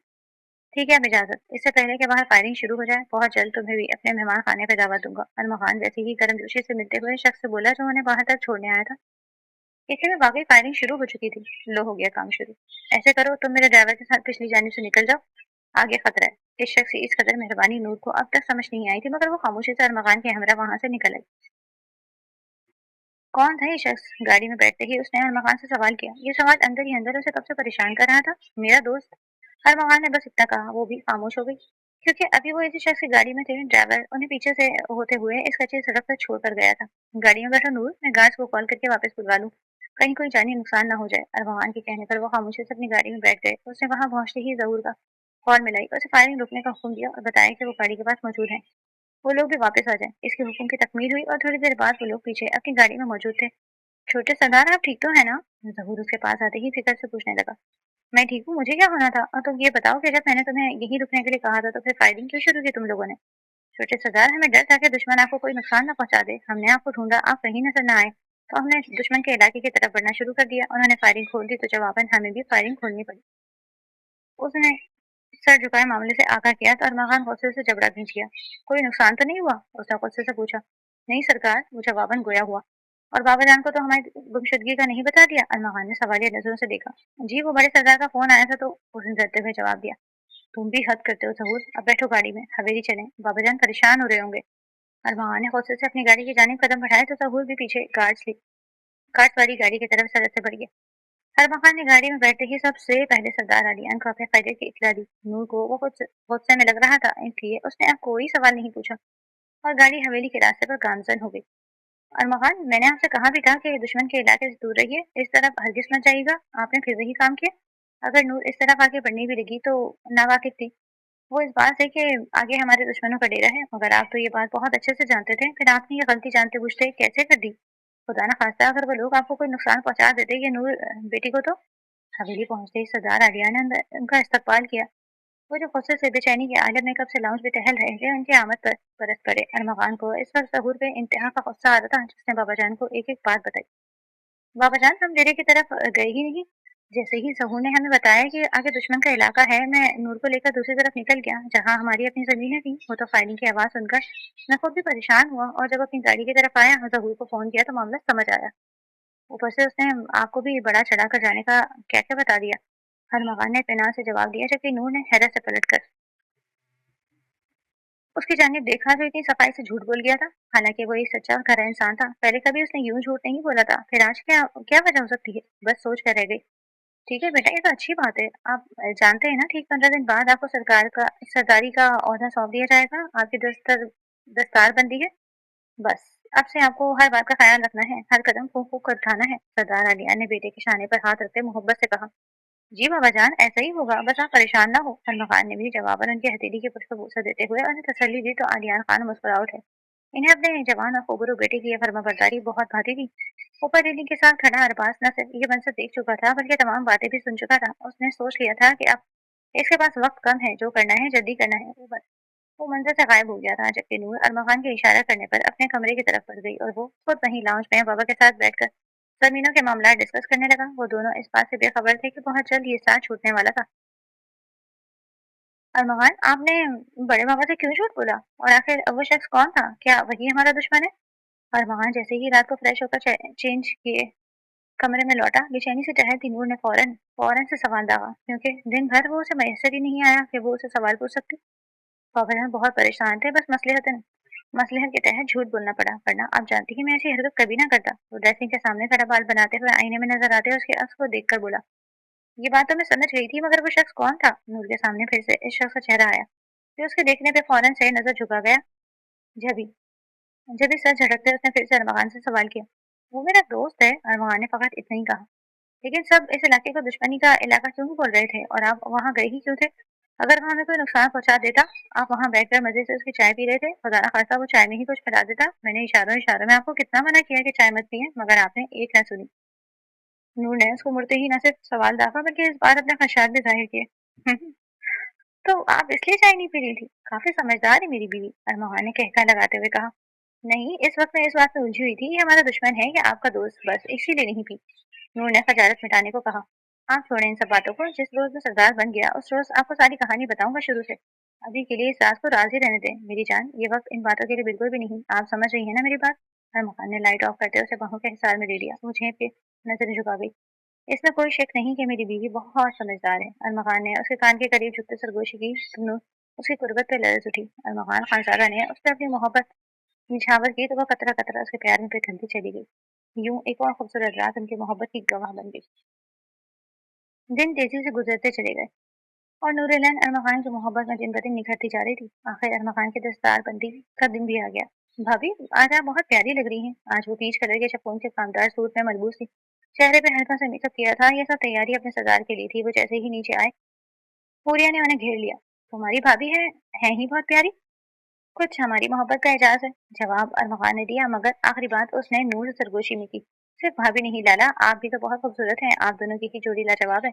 ठीक है, अब इजाजत। इससे पहले कि बाहर फायरिंग शुरू हो जाए, बहुत जल्द तुम्हें भी अपने मेहमान खाने पे दावत दूंगा। अरमगान जैसे ही गर्मजोशी से मिलते हुए शख्स से बोला जो उन्हें बाहर तक छोड़ने आया था। इतने में वाकई फायरिंग शुरू हो चुकी थी। लो, हो गया काम शुरू। ऐसे करो, तुम मेरे ड्राइवर के साथ पिछली जानिब से निकल जाओ, आगे खतरा है। इस शख्स की इस कदर मेहरबानी नूर को अब तक समझ नहीं आई थी, मगर वो खामोशी से अरमगान के हमरा वहां से निकल आई। कौन था ये शख्स? गाड़ी में बैठते ही उसने अरमगान से सवाल किया। ये सवाल अंदर ही अंदर उसे कब से परेशान कर रहा था। मेरा दोस्त। अरमगान ने बस इतना कहा, वो भी खामोश हो गई, क्योंकि अभी वो इसी शख्स की गाड़ी में थे। ड्राइवर उन्हें पीछे से होते हुए इस कच्ची सड़क पर छोड़ कर गया था। गाड़ी में बैठा नूर, मैं गार्ड्स को कॉल करके वापस बुलवा लूं, कहीं कोई जानी नुकसान ना हो जाए। अरमगान के कहने पर वो खामोशी से अपनी गाड़ी में बैठ गए। उसने वहां पहुंचते ही जहूर का कॉल मिलाई, उसे फायरिंग रोकने का हुक्म दिया और बताया कि वो गाड़ी के पास मौजूद है, वो लोग भी वापस आ जाएं। इसके हुक्म की तकमील हुई और थोड़ी देर बाद वो लोग पीछे अपनी गाड़ी में मौजूद थे। छोटे सरदार, आप ठीक तो है ना? जहूर उसके पास आते ही फिक्र से पूछने लगा। मैं ठीक हूँ, मुझे क्या होना था? और तुम ये बताओ कि जब मैंने तुम्हें यहीं रुकने के लिए कहा था तो फिर फायरिंग क्यों शुरू की तुम लोगों ने? छोटे सरदार, हमें डर था कि दुश्मन आपको कोई नुकसान ना पहुंचा दे। हमने आपको ढूंढा, आप कहीं नजर ना आए, तो हमने दुश्मन के इलाके की तरफ बढ़ना शुरू कर दिया। उन्होंने फायरिंग खोल दी तो जवाबन हमें भी फायरिंग खोलनी पड़ी। उसने सर झुकाए मामले से आगाह किया तो अरमागान गुस्से से जबड़ा खींच गया। कोई नुकसान तो नहीं हुआ? उसने गुस्से से पूछा। नहीं सरकार, वो जवाबन गोया हुआ। और बाबा जान को तो हमारी गुमशुदगी का नहीं बता दिया? अरमागान ने सवालिया नजरों से देखा। जी, वो बड़े सरदार का फोन आया था तो उसने डरते हुए जवाब दिया। तुम भी हद करते हो सहूर, अब बैठो गाड़ी में, हवेली चलें, बाबा जान परेशान हो रहे होंगे। अरमागान ने गुस्से से अपनी गाड़ी की जानिब कदम बढ़ाए तो सहूर भी पीछे गार्ड्स वाली गाड़ी की तरफ सड़क से बढ़ गया। अरमागान ने गाड़ी में बैठते ही सबसे पहले सरदार अलियान को अपने खैरियत की इत्तला दी। नूर को वो कुछ गुस्से में लग रहा था, इसलिए उसने अब कोई सवाल नहीं पूछा और गाड़ी हवेली के रास्ते पर गामजन हो गई। अरमागान, मैंने आपसे कहा भी था कि दुश्मन के इलाके से दूर रहिए, इस तरफ हरगिज मत जाइएगा। आपने फिर वही काम किया। अगर नूर इस तरफ आगे बढ़ने भी लगी तो नावाकिफ थी वो इस बात से कि आगे हमारे दुश्मनों का डेरा है, मगर आप तो ये बात बहुत अच्छे से जानते थे, फिर आपने ये गलती जानते बूझते कैसे कर दी? खुदा ना खास्ता अगर वो लोग आपको कोई नुकसान पहुंचा देते ये नूर बेटी को तो? हवेली पहुंचते ही सरदार आलिया ने अंदर उनका इस्तकबाल किया। वो जो गुस्से से बेचैनी के आलम में कब से लाउंज में टहल रहे थे, उनकी आमद पर बरस पड़े। अरमगान को इस वक्त सहूर पे इंतहा का गुस्सा आ रहा था, जिसने बाबा जान को एक एक बात बताई। बाबा जान, हम डेरे की तरफ गए ही नहीं। जैसे ही सहूर ने हमें बताया कि आगे दुश्मन का इलाका है, मैं नूर को लेकर दूसरी तरफ निकल गया जहाँ हमारी अपनी जमीनें थी। वो तो फायरिंग की आवाज सुनकर मैं खुद भी परेशान हुआ और जब अपनी गाड़ी की तरफ आया जहूर को फोन किया तो मामला समझ आया। ऊपर से उसने आपको भी बड़ा चढ़ा कर जाने का क्या क्या बता दिया। अरमगान ने इत्मीनान से जवाब दिया, जबकि नूर ने हैरत से पलट कर उसकी जानिब देखा जो इतनी सफाई से झूठ बोल गया था। हालांकि वो एक सच्चा और खरा इंसान था, पहले कभी उसने यूं झूठ नहीं बोला था, फिर आज क्या क्या वजह हो सकती है? बस सोच कर रह गई। ठीक है बेटा, ये तो अच्छी बात है। आप जानते हैं ना, ठीक 15 दिन बाद आपको सरदारी का ओहदा सौंप दिया जाएगा। आपकी दस्तार बंदी है। बस अब से आपको हर बात का ख्याल रखना है, हर कदम फूक फूक कर उठाना है। सरदार अलिया ने बेटे के शाने पर हाथ रखते मोहब्बत से कहा। जी बाबा जान, ऐसा ही होगा, बस आप परेशान ना हो। फरमान ने भी जवाबन उनकी हथेली के पुष्प पर बोसा देते हुए उन्हें तसल्ली दी तो आलियान खान मुस्कुरा उठे। इन्हें अपने जवान और खूबरू बेटे की यह फर्माबरदारी बहुत भाती थी। ऊपर रेलिंग के साथ खड़ा अरबाज न सिर्फ ये मंजर देख चुका था बल्कि तमाम बातें भी सुन चुका था। उसने सोच लिया था कि अब इसके पास वक्त कम है, जो करना है जल्दी करना है। वो मंजर से गायब हो गया था, जबकि नूर अरमगान के इशारा करने पर अपने कमरे की तरफ बढ़ गई और वो खुद वहीं लाउंज में बाबा के साथ बैठकर जमीनों के मामला डिस्कस करने लगा। वो दोनों इस बात से बेखबर थे कि बहुत जल्द ये साथ छूटने वाला था। अरमान, आपने बड़े बाबा से क्यों झूठ बोला? और आखिर वो शख्स कौन था? क्या वही हमारा दुश्मन है? अरमान जैसे ही रात को फ्रेश होकर चेंज किए कमरे में लौटा, बेचैनी से टहलती नूर ने फौरन फौरन से सवाल दागा, क्योंकि दिन भर वो उसे मैसर ही नहीं आया कि वो उसे सवाल पूछ सकती। बाबा जान बहुत परेशान थे, बस मसलहत के तहत झूठ बोलना पड़ा, वरना आप जानती ही मैं ऐसी हरकत कभी ना करता। वो ड्रेसिंग के सामने खड़ा बाल बनाते हुए आईने में नजर आते उसके अक्स को देखकर बोला। ये बात तो मैं समझ गई थी, मगर वो शख्स कौन था? नूर के सामने फिर से इस शख्स का चेहरा आया, फिर उसके देखने पे फौरन से नजर झुका गया। जब जब सर झटकते उसने फिर से अरमगान से सवाल किया। वो मेरा दोस्त है, अरमान ने फकत इतना ही कहा। लेकिन सब इस इलाके को दुश्मनी का इलाका क्यों बोल रहे थे और आप वहाँ गए ही क्यों थे? अगर वहाँ हमें कोई नुकसान पहुंचा देता, आप वहाँ बैठकर मजे से उसकी चाय पी रहे थे, खुदा ना खास्ता वो चाय में ही कुछ फैला देता। मैंने इशारों इशारों में आपको कितना मना किया कि चाय मत पिए, मगर आपने एक न सुनी। नूर ने उसको मुड़ते ही न सिर्फ सवाल दागा बल्कि इस बार अपने खदशात भी जाहिर किए। तो आप इसलिए चाय नहीं पी रही थी? काफी समझदार है मेरी बीवी, अरमान ने कहका लगाते हुए कहा। नहीं, इस वक्त मैं इस बात में उलझी हुई थी, ये हमारा दुश्मन है या आपका दोस्त, बस इसीलिए नहीं पी। नूर ने खजालत मिटाने को कहा। आप छोड़े इन सब बातों को, जिस रोज मैं सरदार बन गया उस रोज आपको सारी कहानी बताऊंगा शुरू से। अभी के लिए इस रात को राज ही रहने दें मेरी जान, ये वक्त इन बातों के लिए बिल्कुल भी नहीं। आप समझ रही है ना मेरी बात? अरमान ने लाइट ऑफ करते उसे बाहों के हिसार में ले लिया। वो झेप के नजर झुका गई। इसमें कोई शक नहीं कि मेरी बीवी बहुत समझदार है। अरमान ने उसके कान के करीब झुकते सरगोशी की। नूर उसकी कुर्बत पे लरज उठी। अरमान खानसारा ने उस पर अपनी मोहब्बत निछावर की तो वह कतरा कतरा उसके प्यार में पिघलती चली गई। यूं एक और खूबसूरत रात उनकी मोहब्बत की गवाह बन गई। दिन तेजी से गुजरते चले गए और नूरलैन अरमखान की मोहब्बत में दिन ब दिन निखरती जा रही थी। आखिर अरमखान की दस्तार बंदी का दिन भी आ गया। भाभी, आज आप बहुत प्यारी लग रही हैं। आज वो पीच कलर के शिफॉन के कामदार सूट में मलबूस थी। चेहरे पे हल्का सा मेकअप किया था। ये सब तैयारी अपने सरदार के लिए थी। वो जैसे ही नीचे आए, पूरिया ने उन्हें घेर लिया। तुम्हारी भाभी है ही बहुत प्यारी। कुछ हमारी मोहब्बत का एजाज है, जवाब अरमखान ने दिया, मगर आखिरी बात उसने नूर सरगोशी में की। सिर्फ भाभी नहीं लाला, आप भी तो बहुत खूबसूरत हैं। आप दोनों की ही जोड़ी लाजवाब है।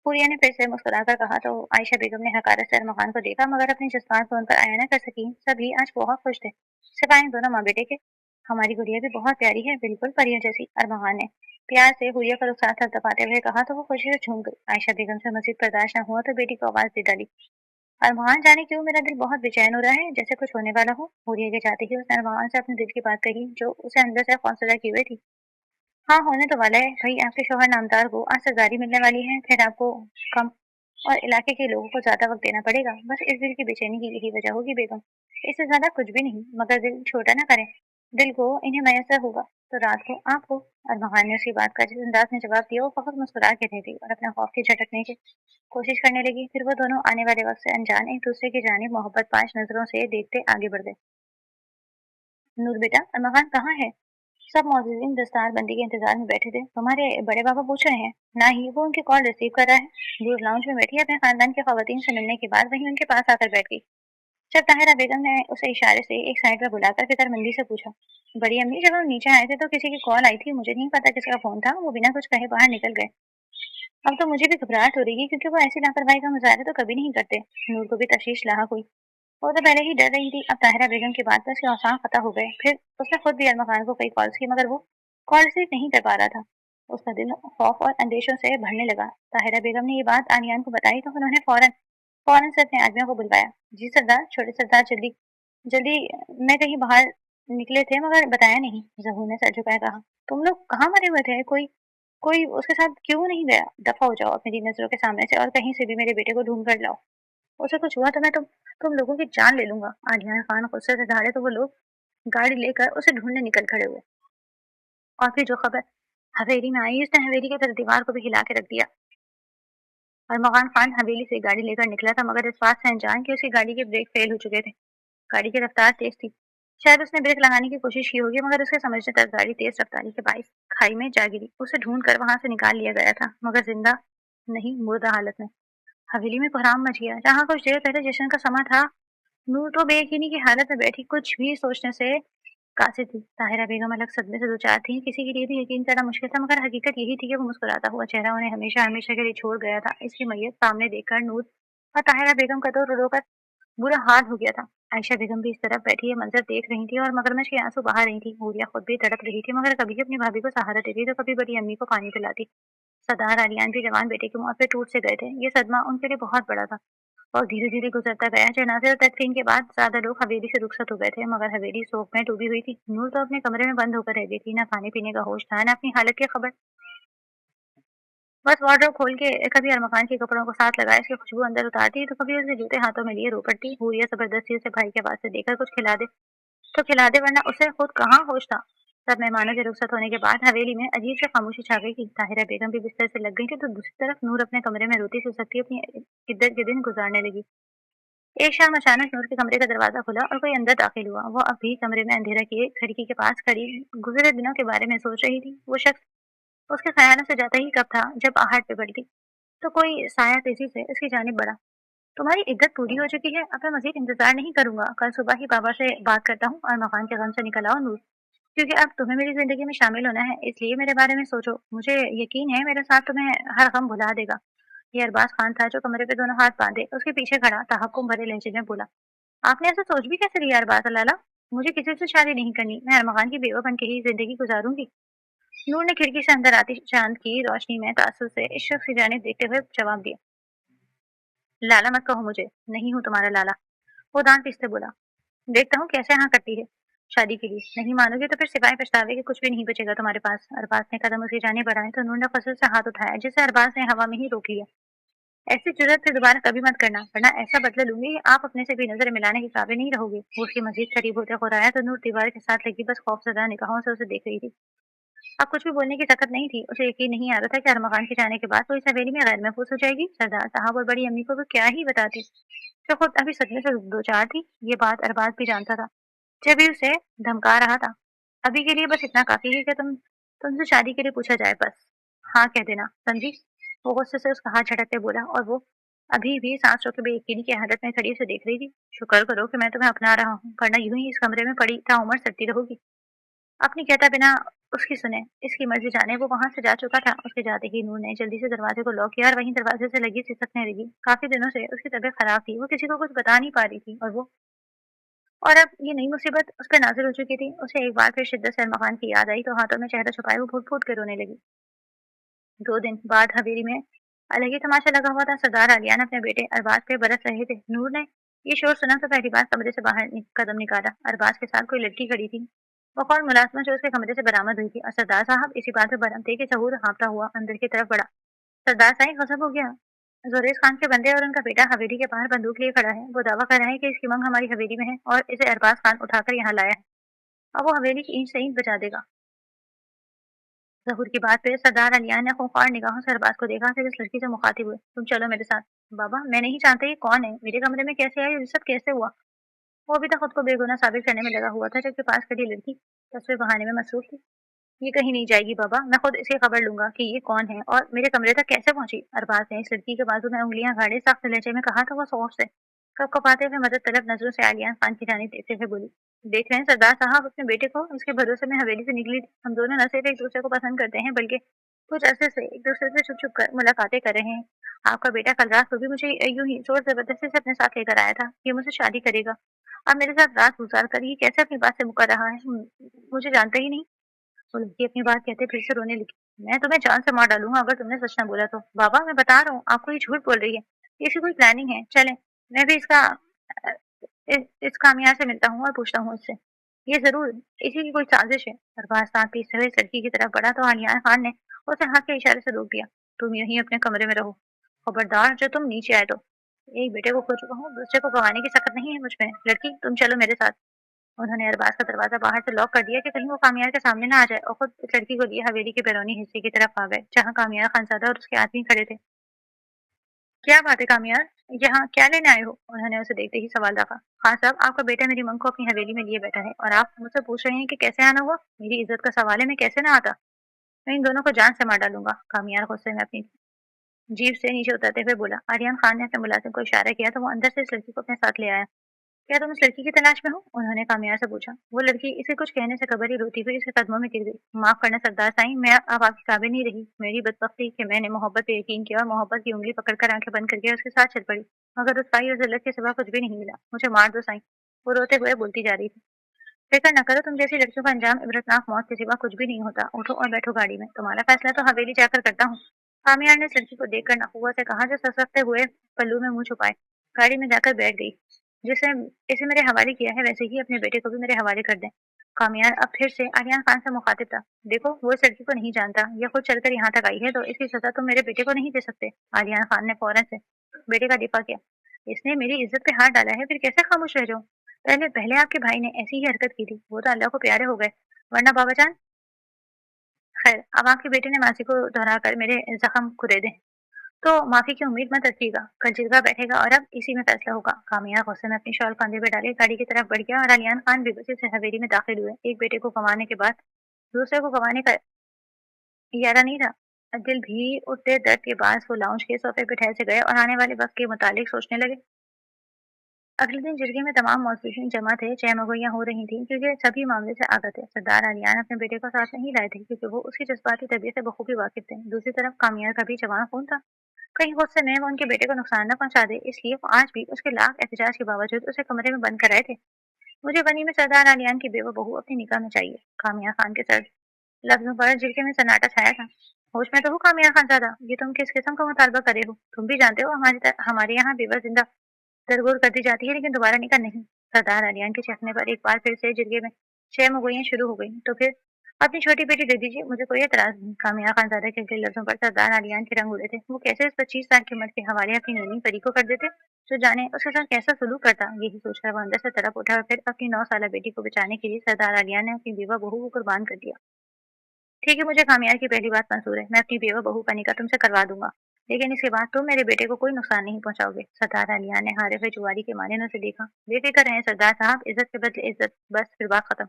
हुरिया ने फिर से मुस्कुराकर कहा तो आयशा बेगम ने हकारत से अरमखान को देखा, मगर अपने जज्बात को उन पर आया न कर सकी। सभी आज बहुत खुश थे, सिवाय इन दोनों माँ बेटे के। हमारी गुड़िया भी बहुत प्यारी है, बिल्कुल परियों जैसी, अरमखान ने प्यार से हुरिया का रुखसार थपथपाते हुए कहा तो वो खुशी से झूम गई। आयशा बेगम से मजीद बर्दाश्त न हुआ तो बेटी को आवाज दे डाली। अरमान, जाने क्यों मेरा दिल बहुत बेचैन हो रहा है, जैसे कुछ होने वाला हो। हुरिया के जाते ही उसने अरमान से अपने दिल की बात कही, जो उसे अंदर से खौफजदा किए हुए थी। हाँ, होने तो वाला है भाई। आपके शौहर नामदार को आज सरदारी मिलने वाली है, फिर आपको कम और इलाके के लोगों को ज्यादा वक्त देना पड़ेगा। बस इस दिल की बेचैनी की यही वजह होगी बेगम, इससे ज्यादा कुछ भी नहीं। मगर दिल छोटा ना करें, दिल को इन्हें मैसर होगा तो रात को आपको। अरमान ने उसकी बात का जिस अंदाज में जवाब दिया, वो फकत मुस्कुरा के रह गई और अपने खौफ की झटकने की कोशिश करने लगी। फिर वो दोनों आने वाले वक्त से अनजान एक दूसरे की जानिब मोहब्बत पांच नजरों से देखते आगे बढ़ गए। नूर बेटा, अरमान कहाँ है? सब मौजूदीन दस्तार बंदी के इंतजार में बैठे थे। तुम्हारे बड़े पापा पूछ रहे हैं। ना ही, वो उनकी कॉल रिसीव कर रहा है। दूर लाउंज में बैठी अपने खानदान की खवातीन से मिलने के बाद वहीं उनके पास आकर बैठ गई। जब ताहिरा बेगम ने उसे इशारे से एक साइड पर बुलाकर फिक्रमंदी से पूछा, बड़ी अम्मी, जब हम नीचे आए थे तो किसी की कॉल आई थी, मुझे नहीं पता किसका फोन था, वो बिना कुछ कहे बाहर निकल गए। अब तो मुझे भी घबराहट हो रही है, क्योंकि वो ऐसी लापरवाही का मुजाहरा तो कभी नहीं करते। नूर को भी तशवीश लाहक हुई। वो तो पहले ही डर रही थी, अब ताहिरा बेगम की बात पर उसके औसाम खता हो गए। फिर उसने खुद भी अरमा खान को कई कॉल्स की, मगर वो कॉल रिसीव नहीं कर पा रहा था। उसका दिल खौफ और अंदेशों से भरने लगा। ताहिरा बेगम ने ये बात आलियान को बताई तो उन्होंने फौरन फौरन से अपने आदमियों को बुलवाया। जी सरदार, छोटे सरदार, जल्दी जल्दी, मैं कहीं बाहर निकले थे मगर बताया नहीं। जहूर ने सर झुकाए कहा, तुम लोग कहाँ मरे हुए थे? कोई कोई उसके साथ क्यों नहीं गया? दफा हो जाओ मेरी नजरों के सामने से, और कहीं से भी मेरे बेटे को ढूंढ कर लाओ। उसे कुछ हुआ तो मैं तुम लोगों की जान ले लूंगा। आलियान खान गुस्से से दहाड़े तो वो लोग गाड़ी लेकर उसे ढूंढने निकल खड़े हुए। और फिर जो खबर हवेली में आई, उसने हवेली की तरफ दीवार को भी हिला के रख दिया। और मकान खान हवेली से गाड़ी लेकर निकला था, मगर इस बात से अनजान कि उसकी गाड़ी के ब्रेक फेल हो चुके थे। गाड़ी की रफ्तार तेज थी। शायद उसने ब्रेक लगाने की कोशिश की होगी, मगर उसके समझने तक गाड़ी तेज रफ्तारी के बाइस खाई में जा गिरी। उसे ढूंढ कर वहां से निकाल लिया गया था, मगर जिंदा नहीं, मुर्दा हालत में। हवेली में कोहराम मच गया। जहाँ कुछ देर पहले जश्न का समा था, नूर तो बेयकीनी की हालत में बैठी, कुछ भी सोचने से कासिर थी। ताहिरा बेगम अलग सदमे से दो चार थी। किसी के लिए भी यकीन करना मुश्किल था, मगर हकीकत यही थी कि वो मुस्कुराता हुआ चेहरा उन्हें हमेशा हमेशा के लिए छोड़ गया था। इसकी मैयत सामने देखकर नूर और ताहिरा बेगम का तो रो रो कर बुरा हाल हो गया था। आयशा बेगम भी इस तरफ बैठी ये मंजर देख रही थी और मगरमच्छ के आंसू बहा रही थी। हूरिया खुद भी तड़प रही थी, मगर कभी अपनी भाभी को सहारा देती तो कभी बड़ी अम्मी को पानी पिलाती। सरदार आलियान भी जवान बेटे की मौत पे टूट से गए थे। ये सदमा उनके लिए बहुत बड़ा था और धीरे धीरे गुजरता गया। जनाजे और तदफीन के बाद ज्यादा लोग हवेली से रुखसत हो गए थे, मगर हवेली शोक में डूबी हुई थी। नूर तो अपने कमरे में बंद होकर रह गई थी। ना खाने पीने का होश था, ना अपनी हालत की खबर। बस वार्डरोब खोल के कभी अरमकान के कपड़ों को साथ लगाए, उसकी खुशबू अंदर उतारती तो कभी उसके जूते हाथों में लिए रो पड़ती। हूरिया जबरदस्ती उसे भाई के पास से देकर कुछ खिला दे तो खिला दे, वरना उसे खुद कहाँ होश था। सब मेहमानों के रुखसत होने के बाद हवेली में अजीब सी खामोशी छा गई थी। ताहिरा बेगम भी बिस्तर से लग गई थी तो दूसरी तरफ नूर अपने कमरे में रोती सुसकती अपनी इद्दत के दिन गुजारने लगी। एक शाम अचानक नूर के कमरे का दरवाजा खुला और कोई अंदर दाखिल हुआ। वो अब भी कमरे में अंधेरा किए खिड़की के पास खड़ी गुजरे दिनों के बारे में सोच रही थी। वो शख्स उसके ख्यालों से जाता ही कब था जब आहट पे बढ़ती तो कोई साया तेजी से उसकी जानिब बढ़ा। तुम्हारी इद्दत पूरी हो चुकी है, अब मैं मजीद इंतजार नहीं करूंगा। कल सुबह ही बाबा से बात करता हूँ और मकान के गम से निकल आओ नूर, क्योंकि अब तुम्हें मेरी जिंदगी में शामिल होना है, इसलिए मेरे बारे में सोचो। मुझे यकीन है मेरा साथ तुम्हें हर गम भुला देगा। ये अरबाज खान था जो कमरे पे दोनों हाथ बांधे उसके पीछे खड़ा तहक्कुम भरे लहजे में बोला, आपने ऐसा सोच भी कैसे लिया अरबाज लाला? मुझे किसी से शादी नहीं करनी, मैं अरमगान की बेवा बन के ही जिंदगी गुजारूंगी। नूर ने खिड़की से अंदर आती चांद की रोशनी में तासुर से इस शख्स की जानिब देखते हुए जवाब दिया, लाला मत कहो मुझे, नहीं हूँ तुम्हारा लाला। वो दांत पीसते बोला, देखता हूँ कैसे हाँ करती है शादी के लिए। नहीं मानोगे तो फिर सिवाय पछतावे के कुछ भी नहीं बचेगा तुम्हारे पास। अरबाज ने कदम उसकी जाने बढ़ाए तो नूर ने फसल से हाथ उठाया जिसे अरबाज ने हवा में ही रोक लिया। ऐसी जरूरत फिर दोबारा कभी मत करना, वरना ऐसा बदला लूंगी कि आप अपने से भी नजर मिलाने के काबिल नहीं रहोगे। वो उसकी मजीद करीब होते खुराया तो नूर दीवार के साथ लगी बस खौफजदा निगाहों से उसे देख रही थी। अब कुछ भी बोलने की ताकत नहीं थी। उसे यकीन नहीं आ रहा था कि अरमगान के जाने के बाद वो इस हवेली में गैर महफूज हो जाएगी। सरदार साहब और बड़ी अम्मी को वो क्या ही बताती जो खुद अभी सदमे से दो चार थी। ये बात अरबाज भी जानता था, जब भी उसे धमका रहा था। अभी के लिए बस इतना काफी है कि तुमसे शादी के लिए पूछा जाए, बस हाँ कह देना, समझी? वो गुस्से से उसका हाथ झटकते बोला और वो अभी भी सांस रोके बेयकीनी की हालत में खड़ी उसे देख रही थी। शुक्र करो कि मैं तुम्हें अपना रहा हूँ, वरना यूं ही इस कमरे में पड़ी था उम्र सड़ती रहोगी। अपनी कहता बिना उसकी सुने, इसकी मर्जी जाने। वो वहां से जा चुका था। उसके जाते ही नूर ने जल्दी से दरवाजे को लॉक किया और वहीं दरवाजे से लगी सिसकने लगी। काफी दिनों से उसकी तबीयत खराब थी, वो किसी को कुछ बता नहीं पा रही थी और अब ये नई मुसीबत उस पर नाजिल हो चुकी थी। उसे एक बार फिर शिद्दत से अरमगान की याद आई तो हाथों में चेहरा छुपाए वो फूट फूट के रोने लगी। 2 दिन बाद हवेली में अलग ही तमाशा लगा हुआ था। सरदार आलियान अपने बेटे अरबाज पे बरस रहे थे। नूर ने ये शोर सुना तो पहली बार कमरे से बाहर कदम निकाला। अरबाज के साथ कोई लड़की खड़ी थी। वो कौन मुलाजमा जो उसके कमरे से बरामद हुई थी। और सरदार साहब इसी बात में बरमते के सहूर हाँफता हुआ अंदर की तरफ बढ़ा। सरदार साहब गजब हो गया, जोरेज खान के बंदे और उनका बेटा हवेली के बाहर बंदूक लिए खड़ा है। वो दावा कर रहा है कि इसकी मंग हमारी हवेली में है और इसे अरबाज खान उठाकर यहाँ लाया है। अब वो हवेली की ईंट से ईंट बचा देगा। जहूर की बात पे सरदार अलियान ने खूंखार निगाहों से अरबाज को देखा, फिर इस लड़की से मुखातिब हुए, तुम चलो मेरे साथ। बाबा मैं नहीं जानता ये कौन है, मेरे कमरे में कैसे आई और ये सब कैसे हुआ? वो अभी तक खुद को बेगुनाह साबित करने में लगा हुआ था जबकि पास खड़ी लड़की तस्वीर बहाने में मसरूफ थी। ये कहीं नहीं जाएगी बाबा, मैं खुद इसे खबर लूंगा कि ये कौन है और मेरे कमरे तक कैसे पहुंची। अरबाज ने इस लड़की के बाजू में उंगलियां गाड़े सख्त लहजे में कहा। तो वो सौफ से कपकपाते हुए मदद तलब नजरों से आलियान खान की जानिब देखते हुए बोली, देख रहे हैं सरदार साहब, अपने बेटे को इसके भरोसे में हवेली से निकली थी। हम दोनों न सिर्फ एक दूसरे को पसंद करते हैं बल्कि कुछ अरसे से एक दूसरे से छुप छुप कर मुलाकातें कर रहे हैं। आपका बेटा कल रात को भी मुझे यूं ही जोर जबरदस्ती से अपने साथ लेकर आया था, ये मुझसे शादी करेगा। अब मेरे साथ रात गुजार कर ये कैसे अपनी बात से मुकर रहा है, मुझे जानता ही नहीं। वो लड़की अपनी बात कहते फिर से रोने लगी। मैं तुम्हें जान से मार डालूंगा अगर तुमने सच न बोला तो। बाबा मैं बता रहा हूँ आपको ये झूठ बोल रही है, इसकी कोई प्लानिंग है। चले मैं भी इस कामयाब से मिलता हूँ और पूछता हूँ इससे, ये जरूर इसी की कोई साजिश है। अरबाज दांत पीसते हुए इस लड़की की तरफ बढ़ा तो आलियान खान ने उसे हाथ के इशारे से रोक दिया। तुम यहीं अपने कमरे में रहो, खबरदार जो तुम नीचे आए तो। एक बेटे को खो चुका हूँ, दूसरे को गंवाने की सकत नहीं है मुझ में। लड़की तुम चलो मेरे साथ। उन्होंने अरबाज का दरवाजा बाहर से लॉक कर दिया कि कहीं वो कामयार के सामने ना आ जाए और खुद इस लड़की को लिए हवेली के बैरूनी हिस्से की तरफ आ गए जहाँ कामयार खानजादा और उसके आदमी खड़े थे। क्या बात है कामयार, यहाँ क्या लेने आए हो? उन्होंने उसे देखते ही सवाल रखा। खान साहब आपका बेटा मेरी मंग को अपनी हवेली में लिए बैठा है और आप मुझसे पूछ रहे हैं कि कैसे आना हुआ? मेरी इज्जत का सवाल है, मैं कैसे ना आता? मैं इन दोनों को जान से मार डालूंगा। कामयार गुस्से में अपनी जीभ से नीचे उतरते हुए बोला। आर्यन खान ने अपने मुलाजिम को इशारा किया तो वो अंदर से इस लड़की को अपने साथ ले आया। क्या तुम इस लड़की की तलाश में हो? उन्होंने कामयार से पूछा। वो लड़की इसे कुछ कहने से कबर ही रोती हुई इसके कदमों में गिर गई। माफ करना सरदार साईं, मैं अब आपकी काबिल नहीं रही। मेरी बदबख्ती कि मैंने मोहब्बत पे यकीन किया और मोहब्बत की उंगली पकड़कर आंखें बंद करके उसके साथ चल पड़ी, मगर रुसवाई और जिल्लत के सिवा कुछ भी नहीं मिला। मुझे मार दो साईं। वो रोते हुए बोलती जा रही थी। फिक्र न करो, तुम जैसी लड़कियों का अंजाम इबरतनाक मौत के सिवा कुछ भी नहीं होता। उठो और बैठो गाड़ी में, तुम्हारा फैसला तो हवेली जाकर करता हूँ। कामयार ने इस लड़की को देखकर नखुआ से कहा जो ससकते हुए पल्लू में मुंह छुपाए गाड़ी में जाकर बैठ गई। जिसे इसे मेरे हवाले किया है वैसे ही अपने बेटे को भी मेरे हवाले कर दें। कामयार अब फिर से आलियान खान से मुखातिब था। देखो वो इस लड़की को नहीं जानता, यह खुद चलकर यहाँ तक आई है तो इसकी सजा तुम मेरे बेटे को नहीं दे सकते। आलियान खान ने फौरन से बेटे का दिफा किया। इसने मेरी इज्जत पे हाथ डाला है, फिर कैसे खामोश रह जाऊं? पहले पहले आपके भाई ने ऐसी ही हरकत की थी, वो तो अल्लाह को प्यारे हो गए, वरना बाबा जान। खैर अब आपके बेटे ने मासी को दोहरा कर मेरे जख्म कुरेदे। तो माफी की उम्मीद मत रखिएगा, कल जिरगा बैठेगा और अब इसी में फैसला होगा। कामिया गुस्से में अपनी शॉल कंधे पे डाले गाड़ी की तरफ बढ़ गया और अलियान खान बेबसी से हवेली में दाखिल हुए। एक बेटे को गंवाने के बाद दूसरे को गंवाने का इरादा नहीं था। दिल भी उठते दर्द के बाद वो लाउंज के सोफे पे ठहर से गए और आने वाले वक्त के मुतालिक सोचने लगे। अगले दिन जिरगे में तमाम मौजूदीन जमा थे, चहमगोइयां हो रही थी क्योंकि सभी मामले से आगत थे। सरदार अलियान अपने बेटे को साथ नहीं लाए थे क्योंकि वो उसकी जज्बाती तबीयत से बखूबी वाकिफ थे। दूसरी तरफ कामिया का भी जवान खून था, कहीं गुस्से में वो उनके बेटे को नुकसान न पहुंचा दे, इसलिए वो आज भी उसके लाख एहतजाज के बावजूद उसे कमरे में बंद कर रहे थे। मुझे बनी में सरदार आलियान की बेवा बहू अपनी निकाह में चाहिए। कामिया खान के सर लफ्जों पर झिड़के में सन्नाटा छाया था। होश में तो हूँ कामिया खान ज्यादा, ये तुम किस किस्म का मुतालबा करे हो? तुम भी जानते हो हमारे यहाँ बेवा जिंदा दरगोर कर दी जाती है लेकिन दोबारा निकाह नहीं। सरदार आलियान के चखने पर एक बार फिर से जिरगे में छह मुगोइयां शुरू हो गई। तो फिर अपनी छोटी बेटी दे दीजिए, मुझे कोई एतराज नहीं। कामिया खानजादा के अगले लफ्जों पर सरदार आलियान के रंग उड़े थे। वो कैसे इस 25 साल की उम्र के हवाले अपनी नन्ही परी को कर देते, जो जाने उसके साथ कैसा सलूक करता। यही सोचकर वो अंदर से तड़प उठा और फिर अपनी 9 साल बेटी को बचाने के लिए सरदार आलियान ने अपनी बेवा बहू को कुर्बान कर दिया। ठीक है, मुझे खामियार की पहली बात मंजूर है, मैं अपनी बेवा बहू का निकाह तुमसे करवा दूंगा, लेकिन इसके बाद तुम मेरे बेटे को कोई नुकसान नहीं पहुंचाओगे। सरदार अलियान ने हारे हुए जुआरी के मानिनों से देखा। बेफिक्र रहें सरदार साहब, इज्जत के बदले इज्जत, बस फिर बात खत्म।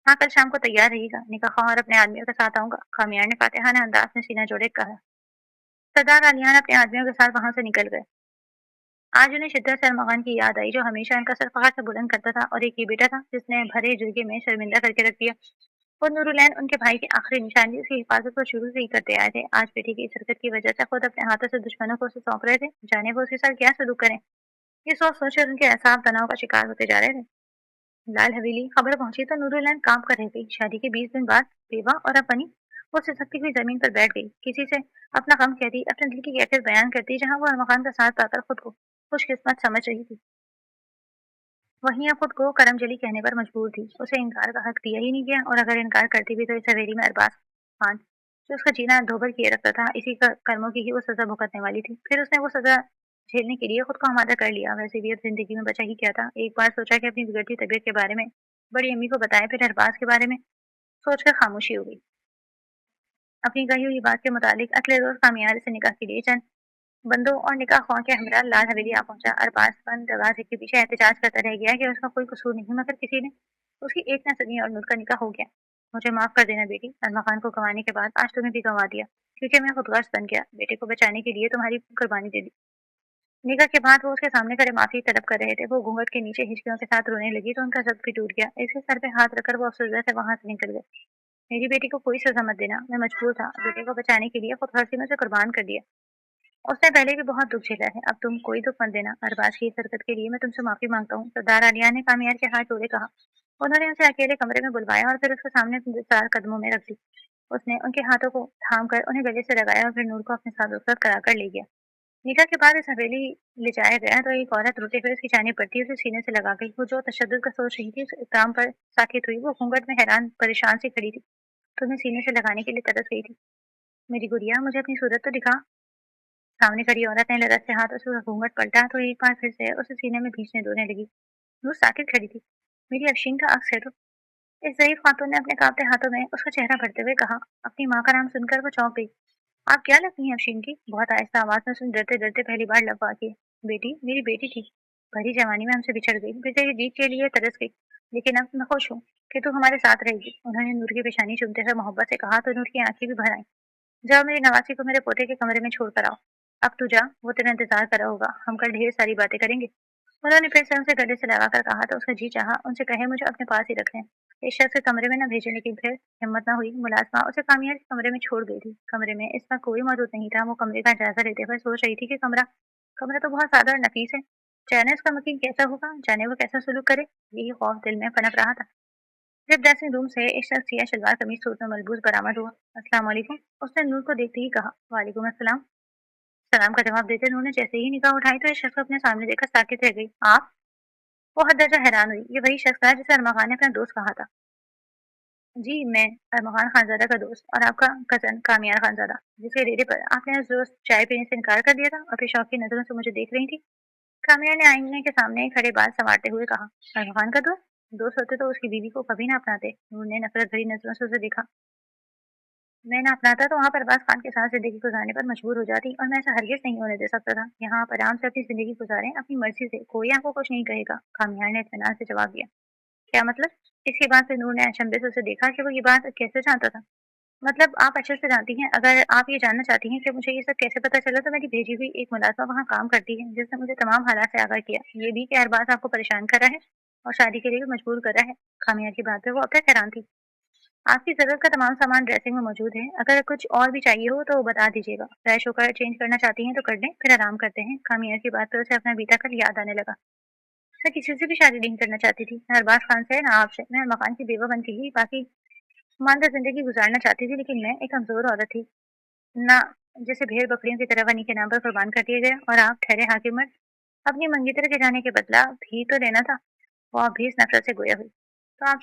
हाँ, कल शाम को तैयार रहिएगा, निकाह ख्वाह और अपने आदमियों के साथ आऊंगा। खामियार ने फातिहाना अंदाज में सीना जोड़े कहा। सरदार अलियान अपने आदमियों के साथ वहां से निकल गए। आज उन्हें शिद्दत से अरमगान की याद आई, जो हमेशा उनका सर फखर से बुलंद करता था, और एक ये बेटा था जिसने भरे जुर्गे में शर्मिंदा करके रख दिया। वो नूरुलैन उनके भाई की आखिरी निशानी, उसकी हिफाजत को शुरू से ही करते आए थे। आज बेटी की इस हरकत की वजह से खुद अपने हाथों से दुश्मनों को उसे सौंप रहे थे। जाने वो उसके साथ क्या सलूक करें, ये सोच सोचकर उनके असाब तनाव का शिकार होते जा रहे थे। लाल हवेली खबर पहुंची तो नूरुलैन काम कर रह गई। शादी के 20 दिन बाद बेवा और अपनी वो सिसकती हुई जमीन पर बैठ गई, किसी से अपना गम कहती, अपने दिल की कैफियत बयान करती, जहां वो अरमकान का साथ पाकर खुद को खुशकिस्मत समझ रही थी, वहीं अब खुद को करमजली कहने पर मजबूर थी। उसे इनकार का हक दिया ही नहीं गया, और अगर इनकार करती भी तो इस हवेली में अरबाज खान, जो उसका जीना दोभर किए रखता था, इसी कर्मों की ही वो सजा भुगतने वाली थी। फिर उसने वो सजा झेलने के लिए खुद को आमादा कर लिया। वैसे भी अब जिंदगी में बचा ही क्या था। एक बार सोचा कि अपनी बिगड़ती तबीयत के बारे में बड़ी अम्मी को बताए, फिर अरबाज के बारे में सोचकर खामोशी हो गई। अपनी कही हुई बात के मुताबिक अगले रोज कामियार से निकाह के लिए चंद बंदों और निकाह ख्वाह के हमरा लाल हवेली आ पहुंचा। अरबाज बंद दरवाजे के पीछे एहतजाज करता रह गया कि उसका कोई कसूर नहीं, मगर किसी ने उसकी एक न सुनी और नूर का निकाह हो गया। मुझे माफ कर देना बेटी, अरमा खान को गंवाने के बाद आज तुम्हें भी गंवा दिया, क्योंकि मैं खुदगर्ज बन गया। बेटे को बचाने के लिए तुम्हारी कुर्बानी दे दी। निकाह के बाद वो उसके सामने खड़े माफी तलब कर रहे थे। वो घूंघट के नीचे हिचकियों के साथ रोने लगी तो उनका जब्त भी टूट गया। इसके सर पे हाथ रखकर वो अफसरदा से वहां से निकल गए। मेरी बेटी को कोई सजा मत देना, मैं मजबूर था, बेटे को बचाने के लिए खुद हर में से कुर्बान कर दिया। उसने पहले भी बहुत दुख झेला है, अब तुम कोई दुख मत देना। अरबाज की इस हरकत के लिए मैं तुमसे माफी मांगता हूँ। सरदार आलिया ने कामियार के हाथ जोड़े कहा। उन्होंने उसे अकेले कमरे में बुलवाया और फिर उसके सामने अपने 4 कदमों में रख दी। उसने उनके हाथों को थाम कर उन्हें गले से लगाया और फिर नूर को अपने साथ रुखसत कराकर ले गया। निकाह के बाद इस हवेली ले जाया गया तो एक औरत रोते हुए उसकी जाने पड़ती, उसे सीने से लगा गई। वो जो तशद्दुद का सोच रही थी उस इकराम पर साकित हुई। वो घूंघट में हैरान परेशान सी खड़ी थी, तो उन्हें सीने से लगाने के लिए तरस गई थी। मेरी गुड़िया, मुझे अपनी सूरत तो दिखा। सामने खड़ी औरत ने लरज से हाथ से घूंघट पलटा तो एक बार फिर से उसे सीने में भींचने दोने लगी। नूर साकित खड़ी थी। मेरी अफशीन का अक्स है तो। इस ज़ईफ खातून ने अपने कांपते हाथों में उसका चेहरा भरते हुए कहा। अपनी माँ का नाम सुनकर वो चौंक गई। आप क्या लगती हैं अफशीन की? बहुत आहिस्ता आवाज में उसने डरते डरते पहली बार लब वाकी। बेटी, मेरी बेटी थी, भरी जवानी में हमसे बिछड़ गई, फिर तेरी दीद के लिए तरस गई, लेकिन अब मैं खुश हूँ कि तू हमारे साथ रहेगी। उन्होंने नूर की पेशानी चूमते हुए मोहब्बत से कहा तो नूर की आंखें भी भर आई। जाओ, मेरी नवासी को मेरे पोते के कमरे में छोड़ कर आओ। अब तू जा, वो तेरा इंतजार कर रहा होगा, हम कल ढेर सारी बातें करेंगे। उन्होंने फिर से उनसे गले से लगाकर कहा तो उसका जी चाहा उनसे कहे मुझे अपने पास ही रखें, इस शख्स के कमरे में न भेजे, लेकिन फिर हिम्मत न हुई। मुलाजमा उसे कामियार के कमरे में छोड़ गई थी। कमरे में इस वक्त कोई मौजूद नहीं था। वो कमरे का जायजा लेते हुए सोच रही थी कि कमरा कमरा तो बहुत सादा और नफीस है, जाने उसका मकीन कैसा होगा, जाने वो कैसा सलूक करे, यही खौफ दिल में पनप रहा था। जब ड्रेसिंग रूम से एक शख्स सिया शलवार कमीज सूट में मलबूस बरामद हुआ। अस्सलाम वालेकुम, उसने नूर को देखते ही कहा। वालेकुम अस्सलाम। सलाम का जवाब देते नूर ने जैसे ही निगाह उठाई तो इस शख्स को अपने सामने देखकर साकित रह गई। आप? वो हद दर्जा हैरान हुई। ये वही शख्स था जिसे अरमा खान ने अपना दोस्त कहा था। जी, मैं अरमा खान खानजादा का दोस्त और आपका कजन कामियार खानजादा, जिसके डेरे पर आपने उस रोज चाय पीने से इनकार कर दिया था और फिर शौकी नजरों से मुझे देख रही थी। कामियार ने आईने के सामने खड़े बाल संवारते हुए कहा। अरमा खान का दोस्त? दोस्त होते तो उसकी बीवी को कभी ना अपनाते। नूर ने नफरत भरी नजरों से उसे देखा। मैं ना अपनाता तो वहाँ पर अरबाज खान के साथ जिंदगी गुजारने पर मजबूर हो जाती, और मैं ऐसा हरगिज नहीं होने दे सकता था। यहाँ आप आराम से अपनी जिंदगी गुजारें अपनी मर्जी से, कोई आपको कुछ नहीं कहेगा, खामियार ने इत्मीनान से जवाब दिया। क्या मतलब? इसके बाद फिर नूर ने अचंभे से उसे देखा कि वो ये बात कैसे जानता था। मतलब आप अच्छे से जानती हैं। अगर आप ये जानना चाहती हैं कि मुझे ये सब कैसे पता चला, तो मेरी भेजी हुई एक मुलाजिमा वहाँ काम करती है, जिसने मुझे तमाम हालात से आगाह किया। ये भी कि अरबाज आपको परेशान कर रहा है और शादी के लिए भी मजबूर कर रहा है। खामिया की बात पे वो अब तक हैरान थी। आपकी ज़रूरत का तमाम सामान ड्रेसिंग में मौजूद है। अगर कुछ और भी चाहिए हो तो बता दीजिएगा। फ्रेश होकर चेंज करना चाहती हैं तो कर लें, फिर आराम करते हैं। खामिया की बात पे उसे अपना बीता कल याद आने लगा। मैं किसी से भी शादी नहीं करना चाहती थी, ना अरबाज खान से, ना आपसे। मैं मकान की बेवा बन के ही बाकी ईमानदार जिंदगी गुजारना चाहती थी, लेकिन मैं एक कमजोर औरत थी ना, जैसे भेड़ बकरियों की तरह बनी के नाम पर कुर्बान कर दिए गए। और आप ठहरे हाकिम मर्द, अपनी मंगेतर के जाने के बदला भी तो लेना था। वो आप भी इस नफरत से गोया हुई। तो आप